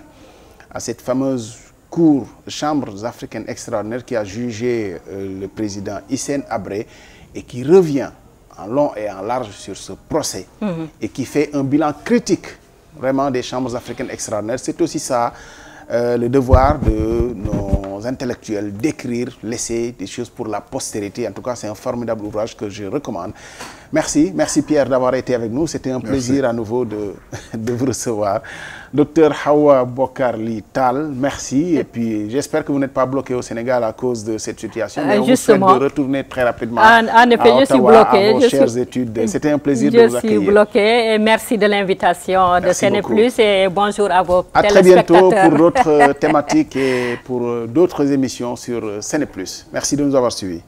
à cette fameuse Cour, chambres africaines extraordinaires, qui a jugé le président Hissène Habré et qui revient en long et en large sur ce procès et qui fait un bilan critique vraiment des chambres africaines extraordinaires. C'est aussi ça le devoir de nos intellectuels, d'écrire, laisser des choses pour la postérité. En tout cas, c'est un formidable ouvrage que je recommande. Merci, merci Pierre d'avoir été avec nous. C'était un plaisir à nouveau de vous recevoir. Docteur Hawa Bokar Ly Tall, merci. Et puis j'espère que vous n'êtes pas bloqué au Sénégal à cause de cette situation. Mais on vous souhaite de retourner très rapidement en effet, à Ottawa, je suis bloqué. À vos chères études. C'était un plaisir de vous accueillir. Je suis bloqué et merci de l'invitation de Séné Plus et bonjour à vos téléspectateurs. À très bientôt pour d'autres thématiques et pour d'autres émissions sur Séné Plus. Merci de nous avoir suivis.